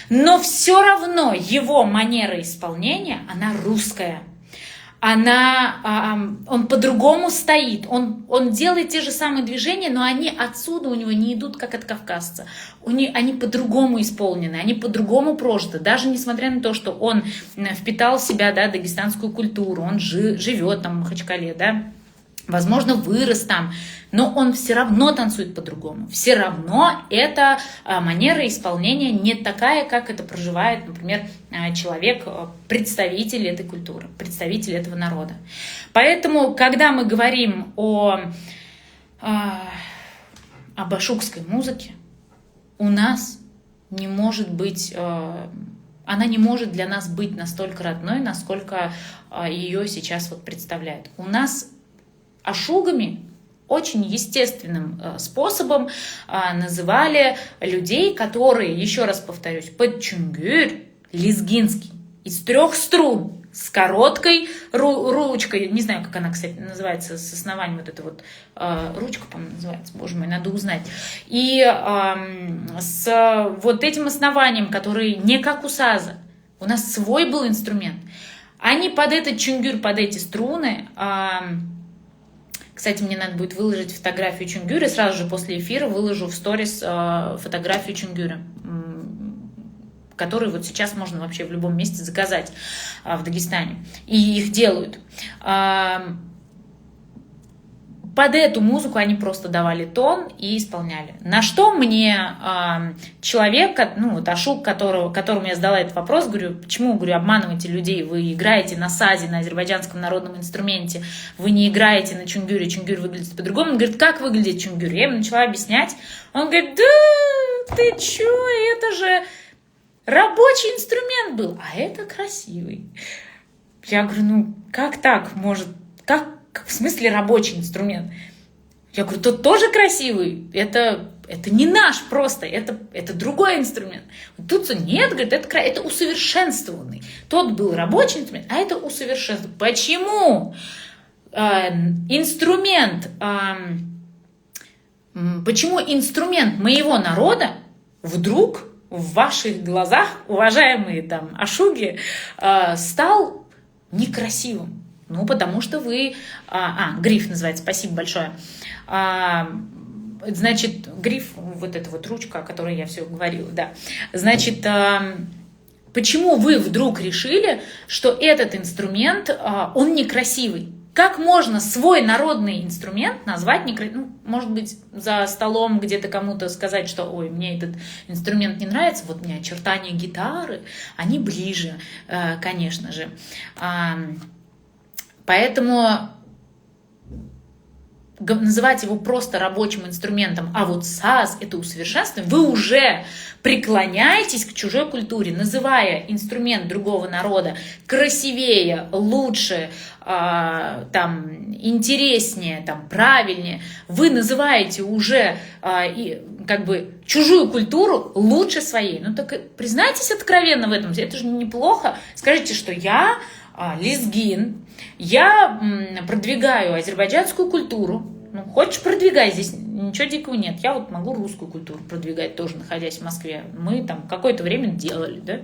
Но все равно его манера исполнения, она русская. Он по-другому стоит, он делает те же самые движения, но они отсюда у него не идут, как от кавказца. Они по-другому исполнены, они по-другому прожиты. Даже несмотря на то, что он впитал в себя, да, дагестанскую культуру, он живет там в Махачкале, да, возможно, вырос там, но он все равно танцует по-другому. Все равно эта манера исполнения не такая, как это проживает, например, человек, представитель этой культуры, представитель этого народа. Поэтому, когда мы говорим об ашукской музыке, у нас не может быть, она не может для нас быть настолько родной, насколько ее сейчас вот представляют. У нас ашугами очень естественным способом называли людей, которые, еще раз повторюсь, под чунгюр лезгинский, из 3 струн, с короткой ручкой, не знаю, как она, кстати, называется, с основанием вот эта вот ручка, по-моему, называется, боже мой, надо узнать, и с вот этим основанием, который не как у саза, у нас свой был инструмент, они под этот чунгюр, под эти струны. Кстати, мне надо будет выложить фотографию чунгюра, сразу же после эфира выложу в сторис фотографию чунгюра, который вот сейчас можно вообще в любом месте заказать в Дагестане. И их делают. под эту музыку они просто давали тон и исполняли. На что мне человек, Ашук, которому я задала этот вопрос, говорю, почему, обманываете людей, вы играете на сазе, на азербайджанском народном инструменте, вы не играете на чунгюре, чунгюр выглядит по-другому. Он говорит, как выглядит чунгюр? Я ему начала объяснять. Он говорит, да ты чё, это же рабочий инструмент был, а это красивый. Я говорю, как так может, как в смысле рабочий инструмент? Я говорю, тот тоже красивый, это не наш просто, это другой инструмент. Тут нет, говорит, это усовершенствованный. Тот был рабочий инструмент, а это усовершенствованный. Почему почему инструмент моего народа вдруг в ваших глазах, уважаемые там ашуги, стал некрасивым? Потому что вы... гриф называется, спасибо большое. Значит, гриф, вот эта вот ручка, о которой я все говорила, да. Значит, почему вы вдруг решили, что этот инструмент, он некрасивый? Как можно свой народный инструмент назвать некрасивым? Может быть, за столом где-то кому-то сказать, что ой, мне этот инструмент не нравится, вот мне очертания гитары, они ближе, конечно же. Поэтому называть его просто рабочим инструментом, а вот саз — это усовершенствование, вы уже преклоняетесь к чужой культуре, называя инструмент другого народа красивее, лучше, интереснее, правильнее. Вы называете уже чужую культуру лучше своей. Так признайтесь откровенно в этом, это же неплохо. Скажите, что я лезгин, я продвигаю азербайджанскую культуру. Хочешь, продвигай, здесь ничего дикого нет. Я вот могу русскую культуру продвигать, тоже находясь в Москве. Мы там какое-то время делали, да,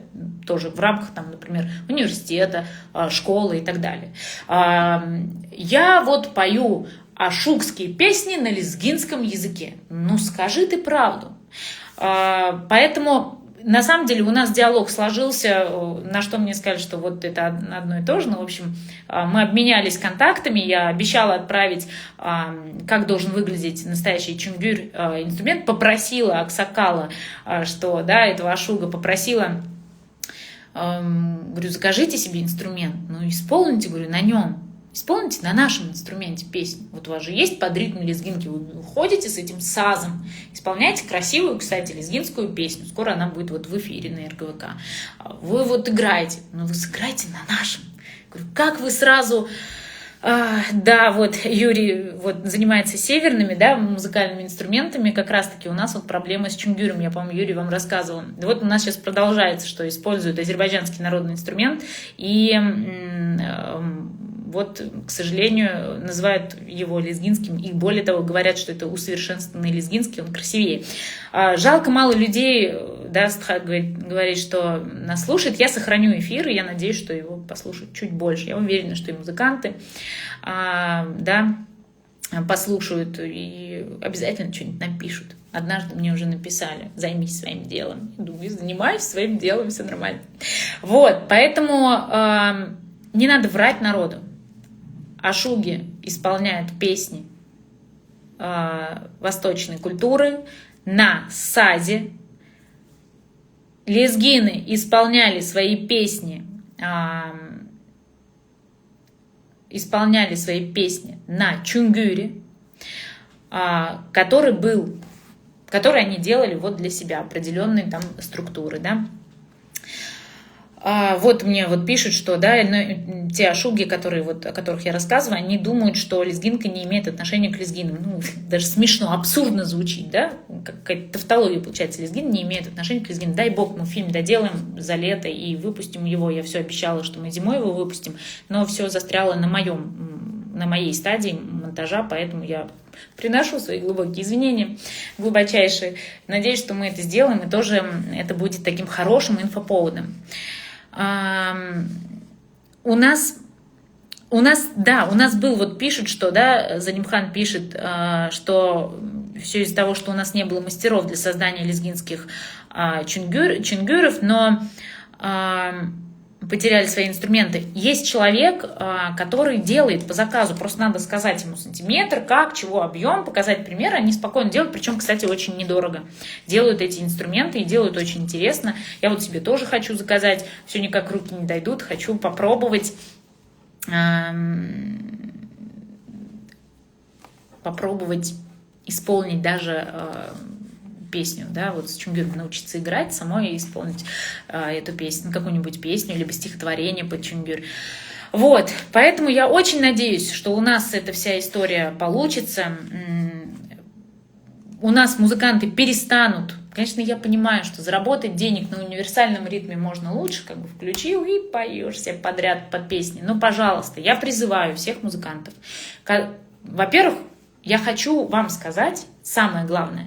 тоже в рамках, например, университета, школы и так далее. Я вот пою ашукские песни на лезгинском языке. Скажи ты правду. Поэтому... На самом деле у нас диалог сложился, на что мне сказали, что вот это одно и то же. В общем, мы обменялись контактами, я обещала отправить, как должен выглядеть настоящий чунгюр инструмент. Попросила Аксакала, что, да, этого ашуга попросила, говорю, закажите себе инструмент, исполните, говорю, на нем. Исполните на нашем инструменте песню. Вот у вас же есть под ритм лезгинки, вы ходите с этим сазом, исполняете красивую, кстати, лезгинскую песню. Скоро она будет вот в эфире на РГВК. Вы вот играете, вы сыграйте на нашем. Говорю, как вы сразу... Да, вот Юрий занимается северными, да, музыкальными инструментами. Как раз-таки у нас вот проблема с чунгюром. Я, по-моему, Юрий вам рассказывала. Вот у нас сейчас продолжается, что используют азербайджанский народный инструмент. И... вот, к сожалению, называют его лезгинским, и более того, говорят, что это усовершенствованный лезгинский, он красивее. Жалко мало людей, да, Стхат говорит, что нас слушает. Я сохраню эфир, и я надеюсь, что его послушают чуть больше. Я уверена, что и музыканты, да, послушают и обязательно что-нибудь напишут. Однажды мне уже написали: займись своим делом. Я думаю, занимаюсь своим делом, все нормально. Вот, поэтому не надо врать народу. Ашуги исполняют песни восточной культуры на сазе. Лезгины исполняли свои песни на чунгюре, который они делали вот для себя, определенные там структуры, да. Вот мне вот пишут, что да, те ашуги, о которых я рассказываю, они думают, что лезгинка не имеет отношения к лезгинам. Даже смешно, абсурдно звучит, да? Какая-то тавтология получается, лезгин не имеет отношения к лезгинам. Дай бог, мы фильм доделаем за лето и выпустим его. Я все обещала, что мы зимой его выпустим, но все застряло на моей стадии монтажа, поэтому я приношу свои глубокие извинения, глубочайшие. Надеюсь, что мы это сделаем, и тоже это будет таким хорошим инфоповодом. У нас был, вот пишут, что, да, Занимхан пишет, что все из-за того, что у нас не было мастеров для создания лезгинских чунгюров, но потеряли свои инструменты. Есть человек, который делает по заказу, просто надо сказать ему сантиметр, как, чего, объем, показать пример, они спокойно делают, причем, кстати, очень недорого. Делают эти инструменты и делают очень интересно. Я вот себе тоже хочу заказать, все никак руки не дойдут, хочу попробовать исполнить даже песню, да, вот с Чунгюром научиться играть, самой исполнить эту песню, какую-нибудь песню, либо стихотворение под Чунгюр. Вот, поэтому я очень надеюсь, что у нас эта вся история получится, у нас музыканты перестанут, конечно, я понимаю, что заработать денег на универсальном ритме можно лучше, как бы включил и поешь все подряд под песни, но, пожалуйста, я призываю всех музыкантов, во-первых, я хочу вам сказать самое главное,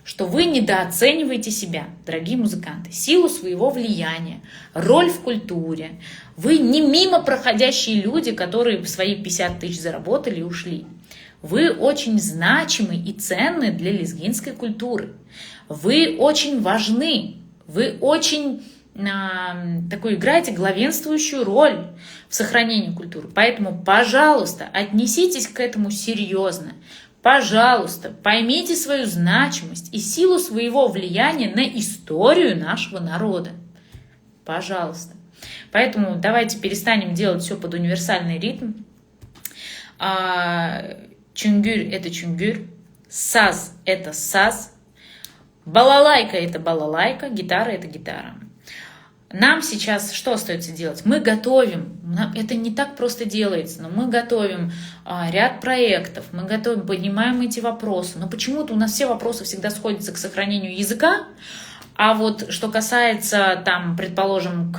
что вы недооцениваете себя, дорогие музыканты, силу своего влияния, роль в культуре. Вы не мимо проходящие люди, которые свои 50 тысяч заработали и ушли. Вы очень значимы и ценны для лезгинской культуры. Вы очень важны, вы очень такую играете главенствующую роль в сохранении культуры. Поэтому, пожалуйста, отнеситесь к этому серьезно. Пожалуйста, поймите свою значимость и силу своего влияния на историю нашего народа. Пожалуйста. Поэтому давайте перестанем делать все под универсальный ритм. Чунгюр – это чунгюр, саз – это саз, балалайка – это балалайка, гитара – это гитара. Нам сейчас что остается делать? Мы готовим, это не так просто делается, но мы готовим ряд проектов, мы готовим, поднимаем эти вопросы. Но почему-то у нас все вопросы всегда сходятся к сохранению языка, а вот что касается, там, предположим,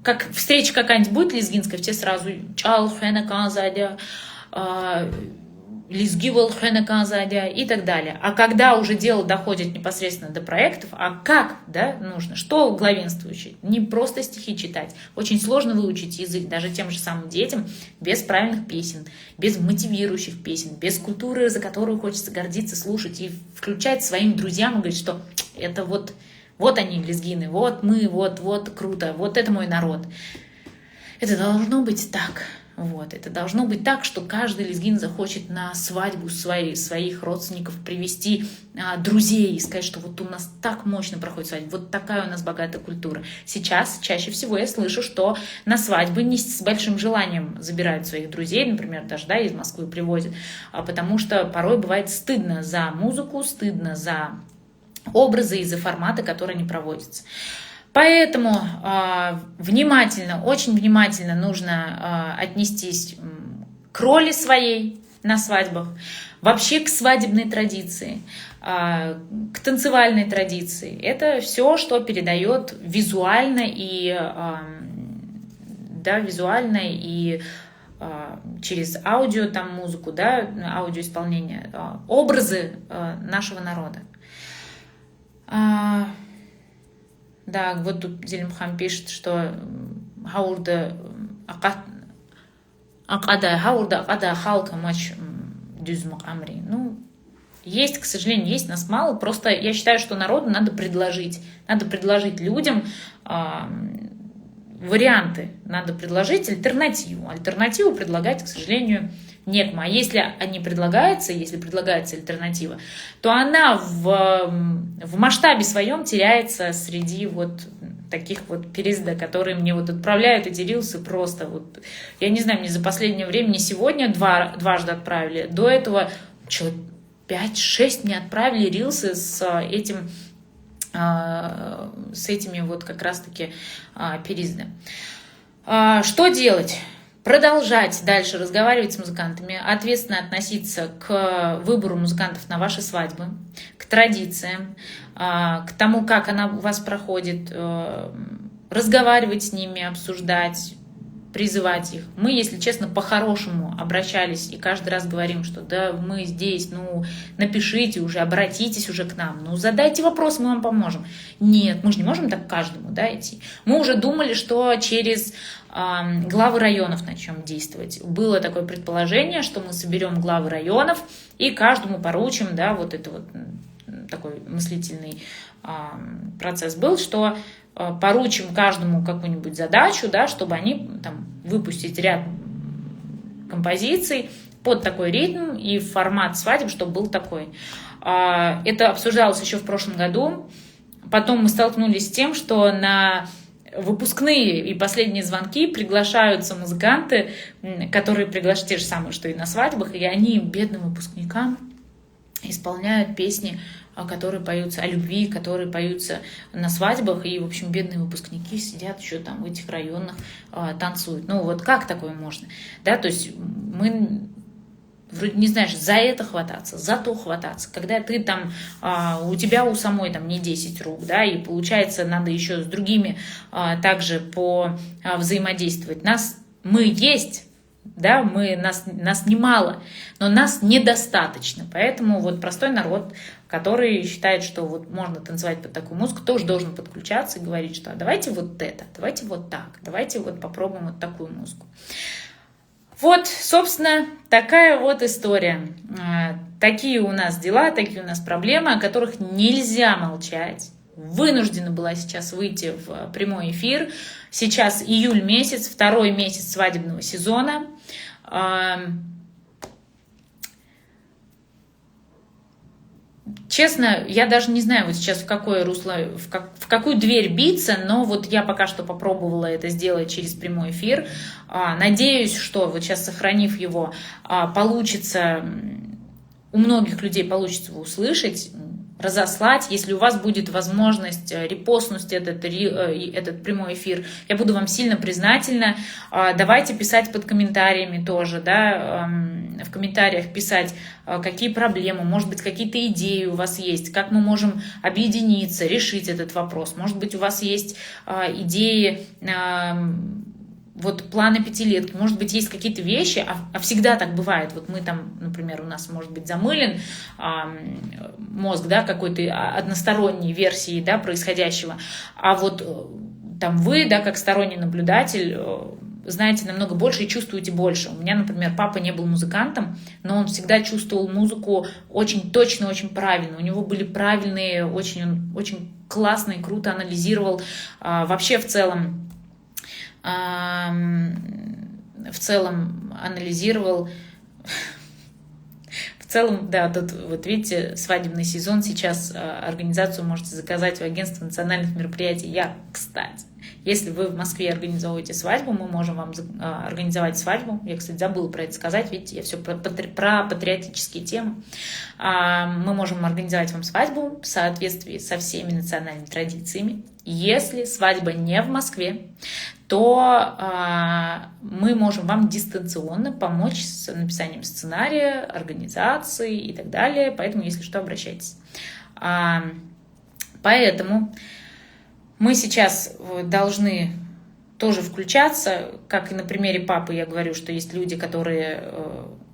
как встреча какая-нибудь будет лезгинская, все сразу «чал хэна казадя», «лизгивал хэна казадя» и так далее. А когда уже дело доходит непосредственно до проектов, а как, да, нужно, что главенствующее? Не просто стихи читать. Очень сложно выучить язык даже тем же самым детям без правильных песен, без мотивирующих песен, без культуры, за которую хочется гордиться, слушать и включать своим друзьям и говорить, что это вот они, лезгины, вот мы, вот круто, вот это мой народ. Это должно быть так. Вот. Это должно быть так, что каждый лезгин захочет на свадьбу своих родственников привести друзей и сказать, что вот у нас так мощно проходит свадьба, вот такая у нас богатая культура. Сейчас чаще всего я слышу, что на свадьбы не с большим желанием забирают своих друзей, например, даже из Москвы привозят, потому что порой бывает стыдно за музыку, стыдно за образы и за форматы, которые не проводятся. Поэтому внимательно, очень внимательно нужно отнестись к роли своей на свадьбах, вообще к свадебной традиции, к танцевальной традиции. Это все, что передает визуально и через аудио, там, музыку, да, аудиоисполнение, образы нашего народа. Да, вот тут Зелимхан пишет, что хаурда халка матч дюзмак амри. Ну, есть, к сожалению, есть нас мало. Просто я считаю, что народу надо предложить людям варианты, надо предложить альтернативу. Альтернативу предлагать, к сожалению, некому. А если предлагается альтернатива, то она в масштабе своем теряется среди вот таких вот перезда, которые мне вот отправляют эти рилсы просто вот, я не знаю, мне за последнее время, не сегодня дважды отправили, до этого человек 5-6 мне отправили рилсы с этими вот как раз-таки переездами. Что делать? Продолжать дальше разговаривать с музыкантами, ответственно относиться к выбору музыкантов на ваши свадьбы, к традициям, к тому, как она у вас проходит, разговаривать с ними, обсуждать, призывать их. Мы, если честно, по-хорошему обращались и каждый раз говорим, что да, мы здесь, ну, напишите уже, обратитесь уже к нам, ну, задайте вопрос, мы вам поможем. Нет, мы же не можем так каждому, да, идти. Мы уже думали, что через главы районов начнем действовать. Было такое предположение, что мы соберем главы районов и каждому поручим, да, вот это вот такой мыслительный процесс был, что поручим каждому какую-нибудь задачу, да, чтобы они там выпустить ряд композиций под такой ритм и формат свадеб, чтобы был такой. Это обсуждалось еще в прошлом году. Потом мы столкнулись с тем, что на выпускные и последние звонки приглашаются музыканты, которые приглашают те же самые, что и на свадьбах, и они бедным выпускникам исполняют песни, которые поются о любви, которые поются на свадьбах, и, в общем, бедные выпускники сидят еще там в этих районах, танцуют. Ну вот как такое можно? Да, то есть мы вроде не знаешь, за это хвататься, за то хвататься. Когда ты там, у тебя у самой там не 10 рук, да, и получается надо еще с другими также взаимодействовать. Мы есть, да, нас немало, но нас недостаточно. Поэтому вот простой народ, который считает, что вот можно танцевать под такую музыку, тоже должен подключаться и говорить, что давайте вот это, давайте вот так, давайте вот попробуем вот такую музыку. Вот, собственно, такая вот история. Такие у нас дела, такие у нас проблемы, о которых нельзя молчать. Вынуждена была сейчас выйти в прямой эфир. Сейчас июль месяц, второй месяц свадебного сезона. Честно, я даже не знаю вот сейчас в какое русло, в какую дверь биться, но вот я пока что попробовала это сделать через прямой эфир. Надеюсь, что вот сейчас, сохранив его, получится, у многих людей получится его услышать, разослать. Если у вас будет возможность репостнуть этот прямой эфир, я буду вам сильно признательна. Давайте писать под комментариями тоже, да, в комментариях писать, какие проблемы, может быть, какие-то идеи у вас есть, как мы можем объединиться, решить этот вопрос. Может быть, у вас есть идеи, вот планы пятилетки, может быть, есть какие-то вещи, а всегда так бывает. Вот мы там, например, у нас может быть замылен мозг, да, какой-то односторонней версии, да, происходящего, а вот там вы, да, как сторонний наблюдатель, знаете намного больше и чувствуете больше. У меня, например, папа не был музыкантом, но он всегда чувствовал музыку очень точно, очень правильно. У него были правильные, он очень классно и круто анализировал вообще в целом анализировал. В целом, да, тут вот видите, свадебный сезон, сейчас организацию можете заказать в агентство национальных мероприятий. Я, кстати, если вы в Москве организовываете свадьбу, мы можем вам организовать свадьбу. Я, кстати, забыла про это сказать, видите, я все про патриотические темы. Мы можем организовать вам свадьбу в соответствии со всеми национальными традициями. Если свадьба не в Москве, то мы можем вам дистанционно помочь с написанием сценария, организации и так далее. Поэтому, если что, обращайтесь. Поэтому мы сейчас должны тоже включаться, как и на примере папы я говорю, что есть люди, которые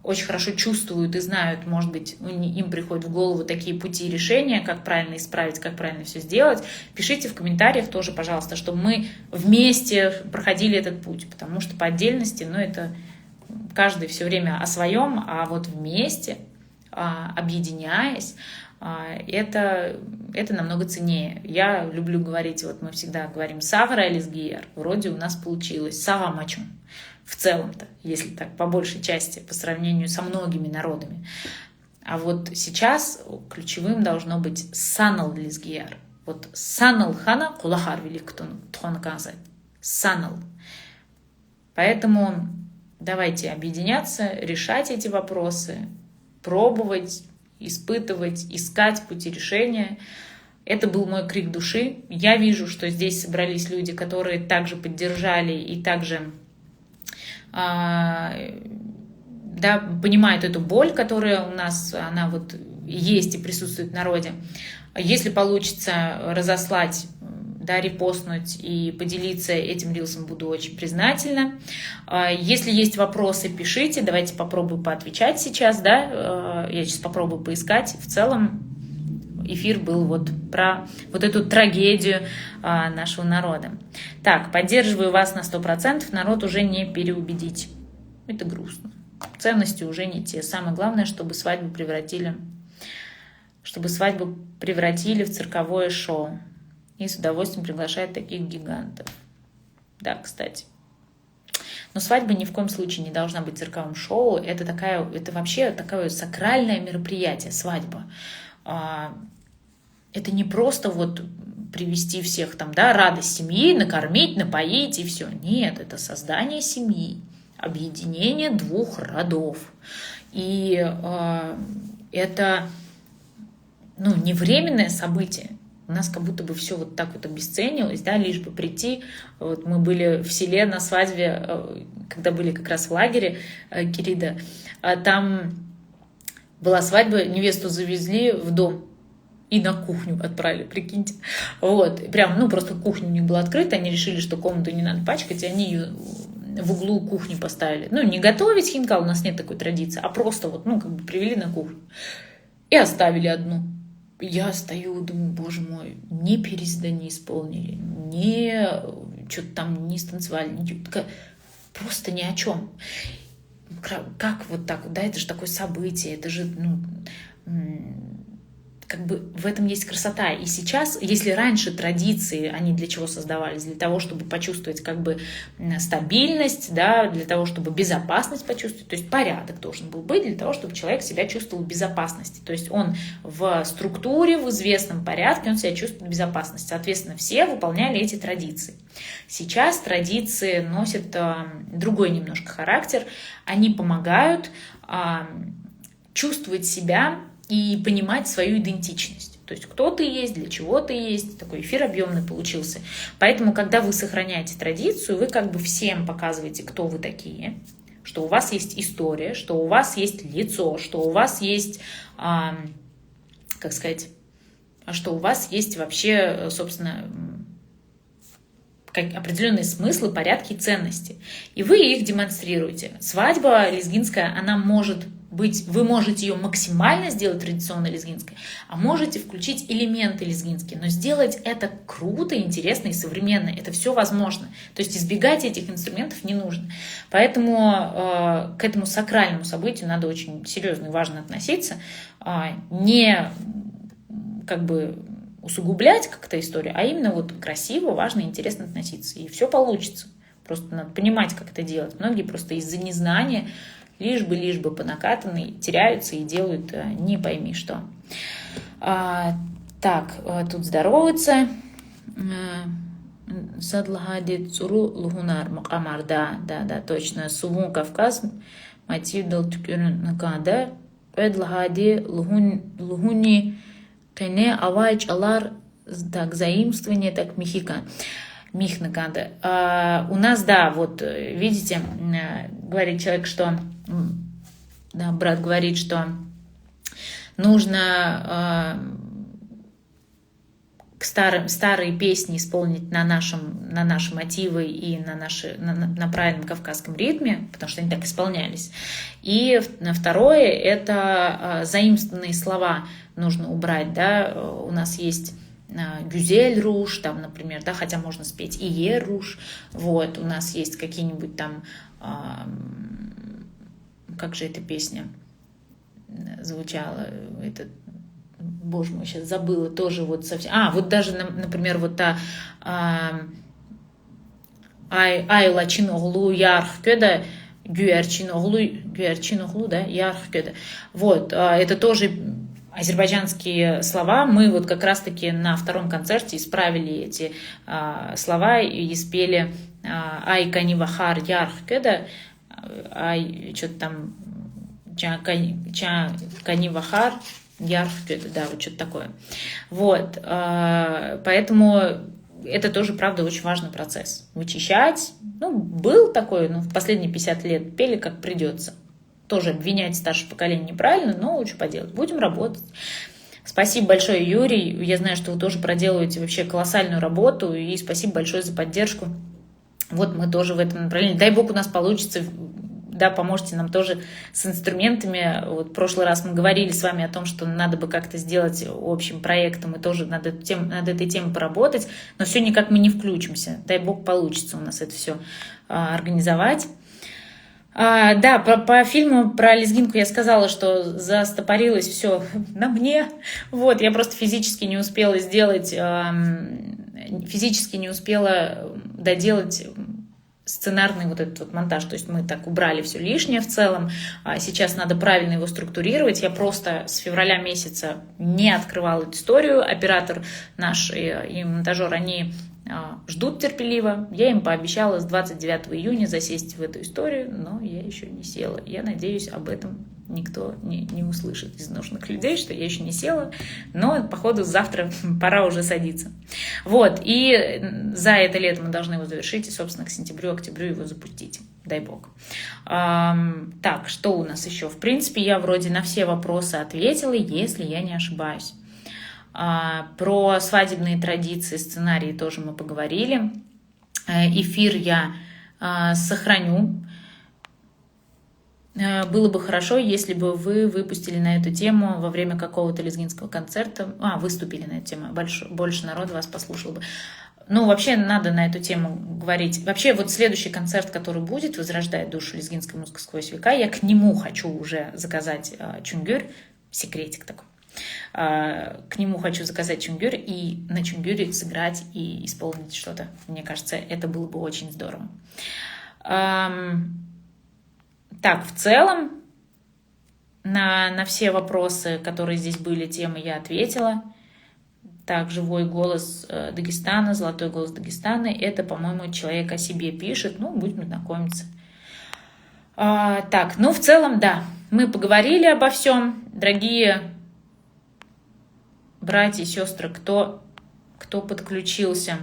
очень хорошо чувствуют и знают, может быть, им приходят в голову такие пути решения, как правильно исправить, как правильно все сделать. Пишите в комментариях тоже, пожалуйста, чтобы мы вместе проходили этот путь, потому что по отдельности, это каждый все время о своем, а вот вместе, объединяясь, это намного ценнее. Я люблю говорить, вот мы всегда говорим «Савра Элизгияр», вроде у нас получилось «Сава Мачу». В целом-то, если так, по большей части, по сравнению со многими народами. А вот сейчас ключевым должно быть «Санал Элизгияр». Вот «Санал хана кулахар велик тхон казать». «Санал». Поэтому давайте объединяться, решать эти вопросы, пробовать, испытывать, искать пути решения. Это был мой крик души. Я вижу, что здесь собрались люди, которые также поддержали и также понимают эту боль, которая у нас, она вот есть и присутствует в народе. Если получится разослать, репостнуть и поделиться этим рилсом, буду очень признательна. Если есть вопросы, пишите, давайте попробую поотвечать сейчас, я сейчас попробую поискать. В целом эфир был вот про вот эту трагедию нашего народа. Так, поддерживаю вас на 100%, народ уже не переубедить. Это грустно. Ценности уже не те. Самое главное, чтобы свадьбу превратили в цирковое шоу. и с удовольствием приглашает таких гигантов. Да, кстати. Но свадьба ни в коем случае не должна быть цирковым шоу. Это вообще такое сакральное мероприятие, свадьба. Это не просто вот привести всех там, да, радость семьи, накормить, напоить и все. Нет, это создание семьи, объединение двух родов. И это, не временное событие. У нас как будто бы все вот так вот обесценилось, да, лишь бы прийти. Вот мы были в селе на свадьбе, когда были как раз в лагере Кирида. Там была свадьба, невесту завезли в дом и на кухню отправили, прикиньте. Вот, прям, просто кухня у них была открыта, они решили, что комнату не надо пачкать, и они ее в углу кухни поставили. Не готовить хинкал, у нас нет такой традиции, а просто вот, привели на кухню. И оставили одну. Я стою, думаю, боже мой, ни перезда не исполнили, ни что-то там не станцевали, просто ни о чем. Как вот так вот, да, это же такое событие, это же, как бы в этом есть красота. И сейчас, если раньше традиции, они для чего создавались? Для того, чтобы почувствовать как бы стабильность, да, для того, чтобы безопасность почувствовать, то есть порядок должен был быть для того, чтобы человек себя чувствовал в безопасности. То есть он в структуре, в известном порядке, он себя чувствует в безопасности. Соответственно, все выполняли эти традиции. Сейчас традиции носят другой немножко характер. Они помогают чувствовать себя и понимать свою идентичность. То есть кто ты есть, для чего ты есть. Такой эфир объемный получился. Поэтому, когда вы сохраняете традицию, вы как бы всем показываете, кто вы такие, что у вас есть история, что у вас есть лицо, что у вас есть, что у вас есть вообще, собственно, определенные смыслы, порядки и ценности. И вы их демонстрируете. Свадьба лезгинская, она может быть, вы можете ее максимально сделать традиционно лезгинской, а можете включить элементы лезгинские, но сделать это круто, интересно и современно. Это все возможно. То есть избегать этих инструментов не нужно. Поэтому к этому сакральному событию надо очень серьезно и важно относиться. Не как бы усугублять как-то историю, а именно вот красиво, важно и интересно относиться. И все получится. Просто надо понимать, как это делать. Многие просто из-за незнания лишь бы по накатанной теряются и делают не пойми что. Так, тут здороваются. Садлагади цуру лугунар макамар. Да, точно. Сувун Кавказ, мотив дал тюкюрн накада. Эдлагади лугуни кене авайч алар. Так, заимствование, так, михика. Михнакада. У нас, да, вот видите, говорит человек, что, да, брат говорит, что нужно старые песни исполнить на наши мотивы и на правильном кавказском ритме, потому что они так исполнялись. И второе, это заимствованные слова нужно убрать, да, у нас есть Гюзель Руж, там, например, да, хотя можно спеть Ие Руж, вот, у нас есть какие-нибудь там, как же эта песня звучала, это, боже мой, сейчас забыла, тоже вот совсем, вот даже, например, вот та Ай Лачин Оглу Ярх Кёда, Гюерчин Оглу, да, Ярх Кёда, вот, это тоже азербайджанские слова. Мы вот как раз-таки на втором концерте исправили эти слова и спели «Ай канивахар ярх кеда», «Ай что-то там «Ча канивахар ярх кеда», да, вот что-то такое. Вот, поэтому это тоже, правда, очень важный процесс. Вычищать, был такой, в последние 50 лет пели как придется. Тоже обвинять старшее поколение неправильно, но что поделать, будем работать. Спасибо большое, Юрий. Я знаю, что вы тоже проделываете вообще колоссальную работу, и спасибо большое за поддержку. Вот мы тоже в этом направлении. Дай бог у нас получится, да, поможете нам тоже с инструментами. Вот в прошлый раз мы говорили с вами о том, что надо бы как-то сделать общим проектом, и тоже над этой темой поработать, но все никак мы не включимся. Дай бог получится у нас это все организовать. Да, по фильму про лезгинку я сказала, что застопорилось все на мне. Вот, я просто физически не успела сделать физически не успела доделать сценарный вот этот вот монтаж, то есть мы так убрали все лишнее в целом, сейчас надо правильно его структурировать, я просто с февраля месяца не открывала эту историю, оператор наш и монтажер, они ждут терпеливо, я им пообещала с 29 июня засесть в эту историю, но я еще не села, я надеюсь, об этом никто не услышит из нужных людей, что я еще не села, но, походу, завтра пора уже садиться. Вот, и за это лето мы должны его завершить, и, собственно, к сентябрю-октябрю его запустить, дай бог. Так, что у нас еще? В принципе, я вроде на все вопросы ответила, если я не ошибаюсь. Про свадебные традиции, сценарии тоже мы поговорили. Эфир я сохраню. Было бы хорошо, если бы вы выпустили на эту тему во время какого-то лезгинского концерта, выступили на эту тему, больше народу вас послушал бы. Ну, вообще надо на эту тему говорить. Вообще, вот следующий концерт, который будет, «Возрождает душу лезгинской музыки сквозь века», я к нему хочу уже заказать чунгюр, секретик такой. К нему хочу заказать чунгюр и на чунгюре сыграть и исполнить что-то. Мне кажется, это было бы очень здорово. Так, в целом, на все вопросы, которые здесь были, темы, я ответила. Так, живой голос Дагестана, золотой голос Дагестана, это, по-моему, человек о себе пишет, ну, будем знакомиться. Так, ну, в целом, да, мы поговорили обо всем. Дорогие братья и сестры, кто подключился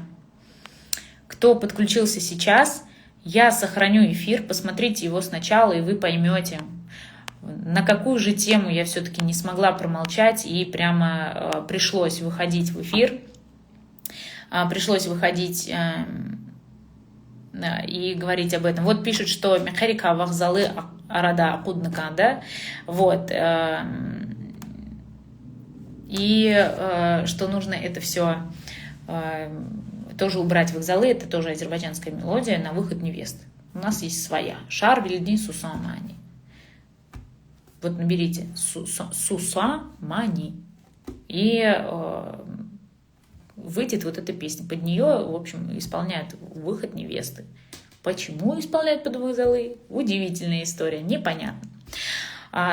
сейчас, я сохраню эфир, посмотрите его сначала, и вы поймете, на какую же тему я все-таки не смогла промолчать, и прямо пришлось выходить в эфир, пришлось выходить и говорить об этом. Вот пишут, что «Мехарика вахзалы арада акуднака», да, вот, и что нужно это все тоже убрать вокзалы, это тоже азербайджанская мелодия на выход невесты. У нас есть своя. Шар вильдин сусамани. Вот наберите сусамани. И выйдет вот эта песня. Под нее, в общем, исполняют выход невесты. Почему исполняют под вокзалы? Удивительная история, непонятно.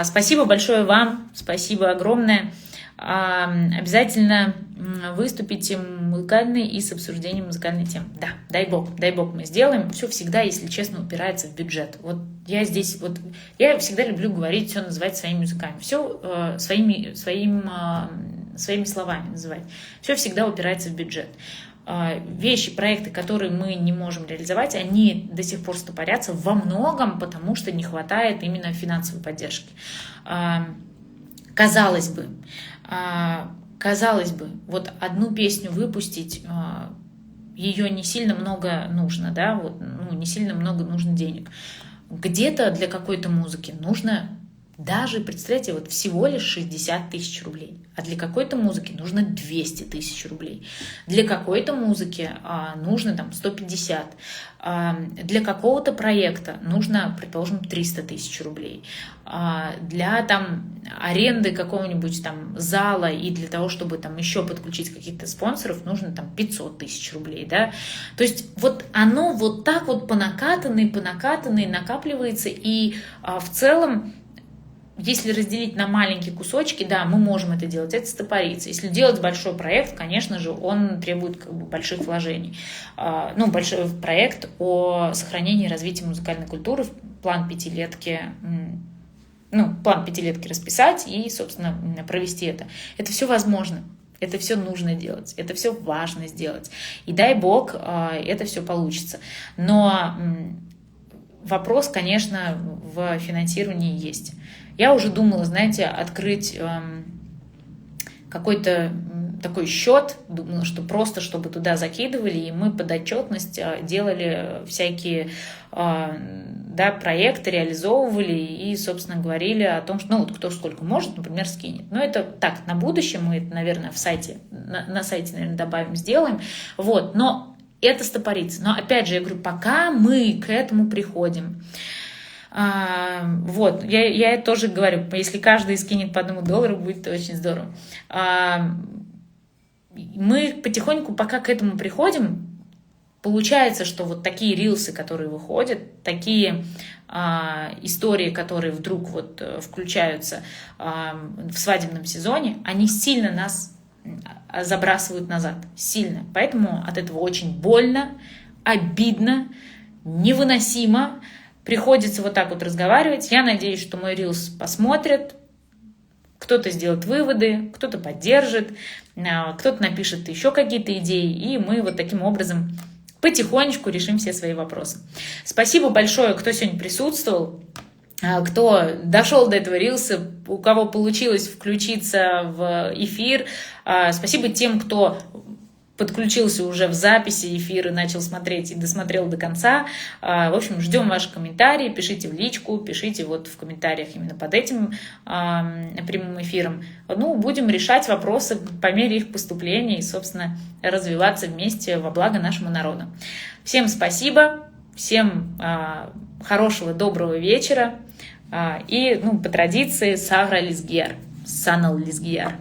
Спасибо большое вам, спасибо огромное. Обязательно выступите музыкально и с обсуждением музыкальной темы. Да, дай бог мы сделаем. Все всегда, если честно, упирается в бюджет. Вот я здесь, вот я всегда люблю говорить, все называть своими языками, все своими словами называть. Все всегда упирается в бюджет. Вещи, проекты, которые мы не можем реализовать, они до сих пор стопорятся во многом, потому что не хватает именно финансовой поддержки. Казалось бы, вот одну песню выпустить, ее не сильно много нужно, да, вот, ну, не сильно много нужно денег. Где-то для какой-то музыки нужно даже, представляете, вот всего лишь 60 тысяч рублей, а для какой-то музыки нужно 200 тысяч рублей, для какой-то музыки нужно там 150, для какого-то проекта нужно, предположим, 300 тысяч рублей, для там аренды какого-нибудь там зала и для того, чтобы там еще подключить каких-то спонсоров, нужно там 500 тысяч рублей, да, то есть вот оно вот так вот по накатанной накапливается, и в целом, если разделить на маленькие кусочки, да, мы можем это делать, это стопорится. Если делать большой проект, конечно же, он требует как бы больших вложений. Ну, большой проект о сохранении и развитии музыкальной культуры, план пятилетки расписать и, собственно, провести это. Это все возможно. Это все нужно делать, это все важно сделать. И дай бог, это все получится. Но вопрос, конечно, в финансировании есть. Я уже думала, знаете, открыть какой-то такой счет, думала, что просто чтобы туда закидывали, и мы под отчетность делали всякие проекты, реализовывали и, собственно, говорили о том, что ну вот кто сколько может, например, скинет. Но это так, на будущее мы это, наверное, на сайте, наверное, добавим, сделаем. Вот, но это стопорится. Но опять же, я говорю, пока мы к этому приходим. Вот, я тоже говорю, если каждый скинет по $1, будет очень здорово. мы потихоньку, пока к этому приходим, получается, что вот такие рилсы, которые выходят, такие истории, которые вдруг вот включаются в свадебном сезоне, они сильно нас забрасывают назад, сильно. Поэтому от этого очень больно, обидно, невыносимо. Приходится вот так вот разговаривать. Я надеюсь, что мой рилс посмотрят, кто-то сделает выводы, кто-то поддержит, кто-то напишет еще какие-то идеи, и мы вот таким образом потихонечку решим все свои вопросы. Спасибо большое, кто сегодня присутствовал, кто дошел до этого рилса, у кого получилось включиться в эфир. Спасибо тем, кто подключился уже в записи эфира, начал смотреть и досмотрел до конца. В общем, ждем ваши комментарии, пишите в личку, пишите вот в комментариях именно под этим прямым эфиром. Ну, будем решать вопросы по мере их поступления и, собственно, развиваться вместе во благо нашему народу. Всем спасибо, всем хорошего, доброго вечера и, по традиции, Сагра Лизгияр, Санал Лизгияр.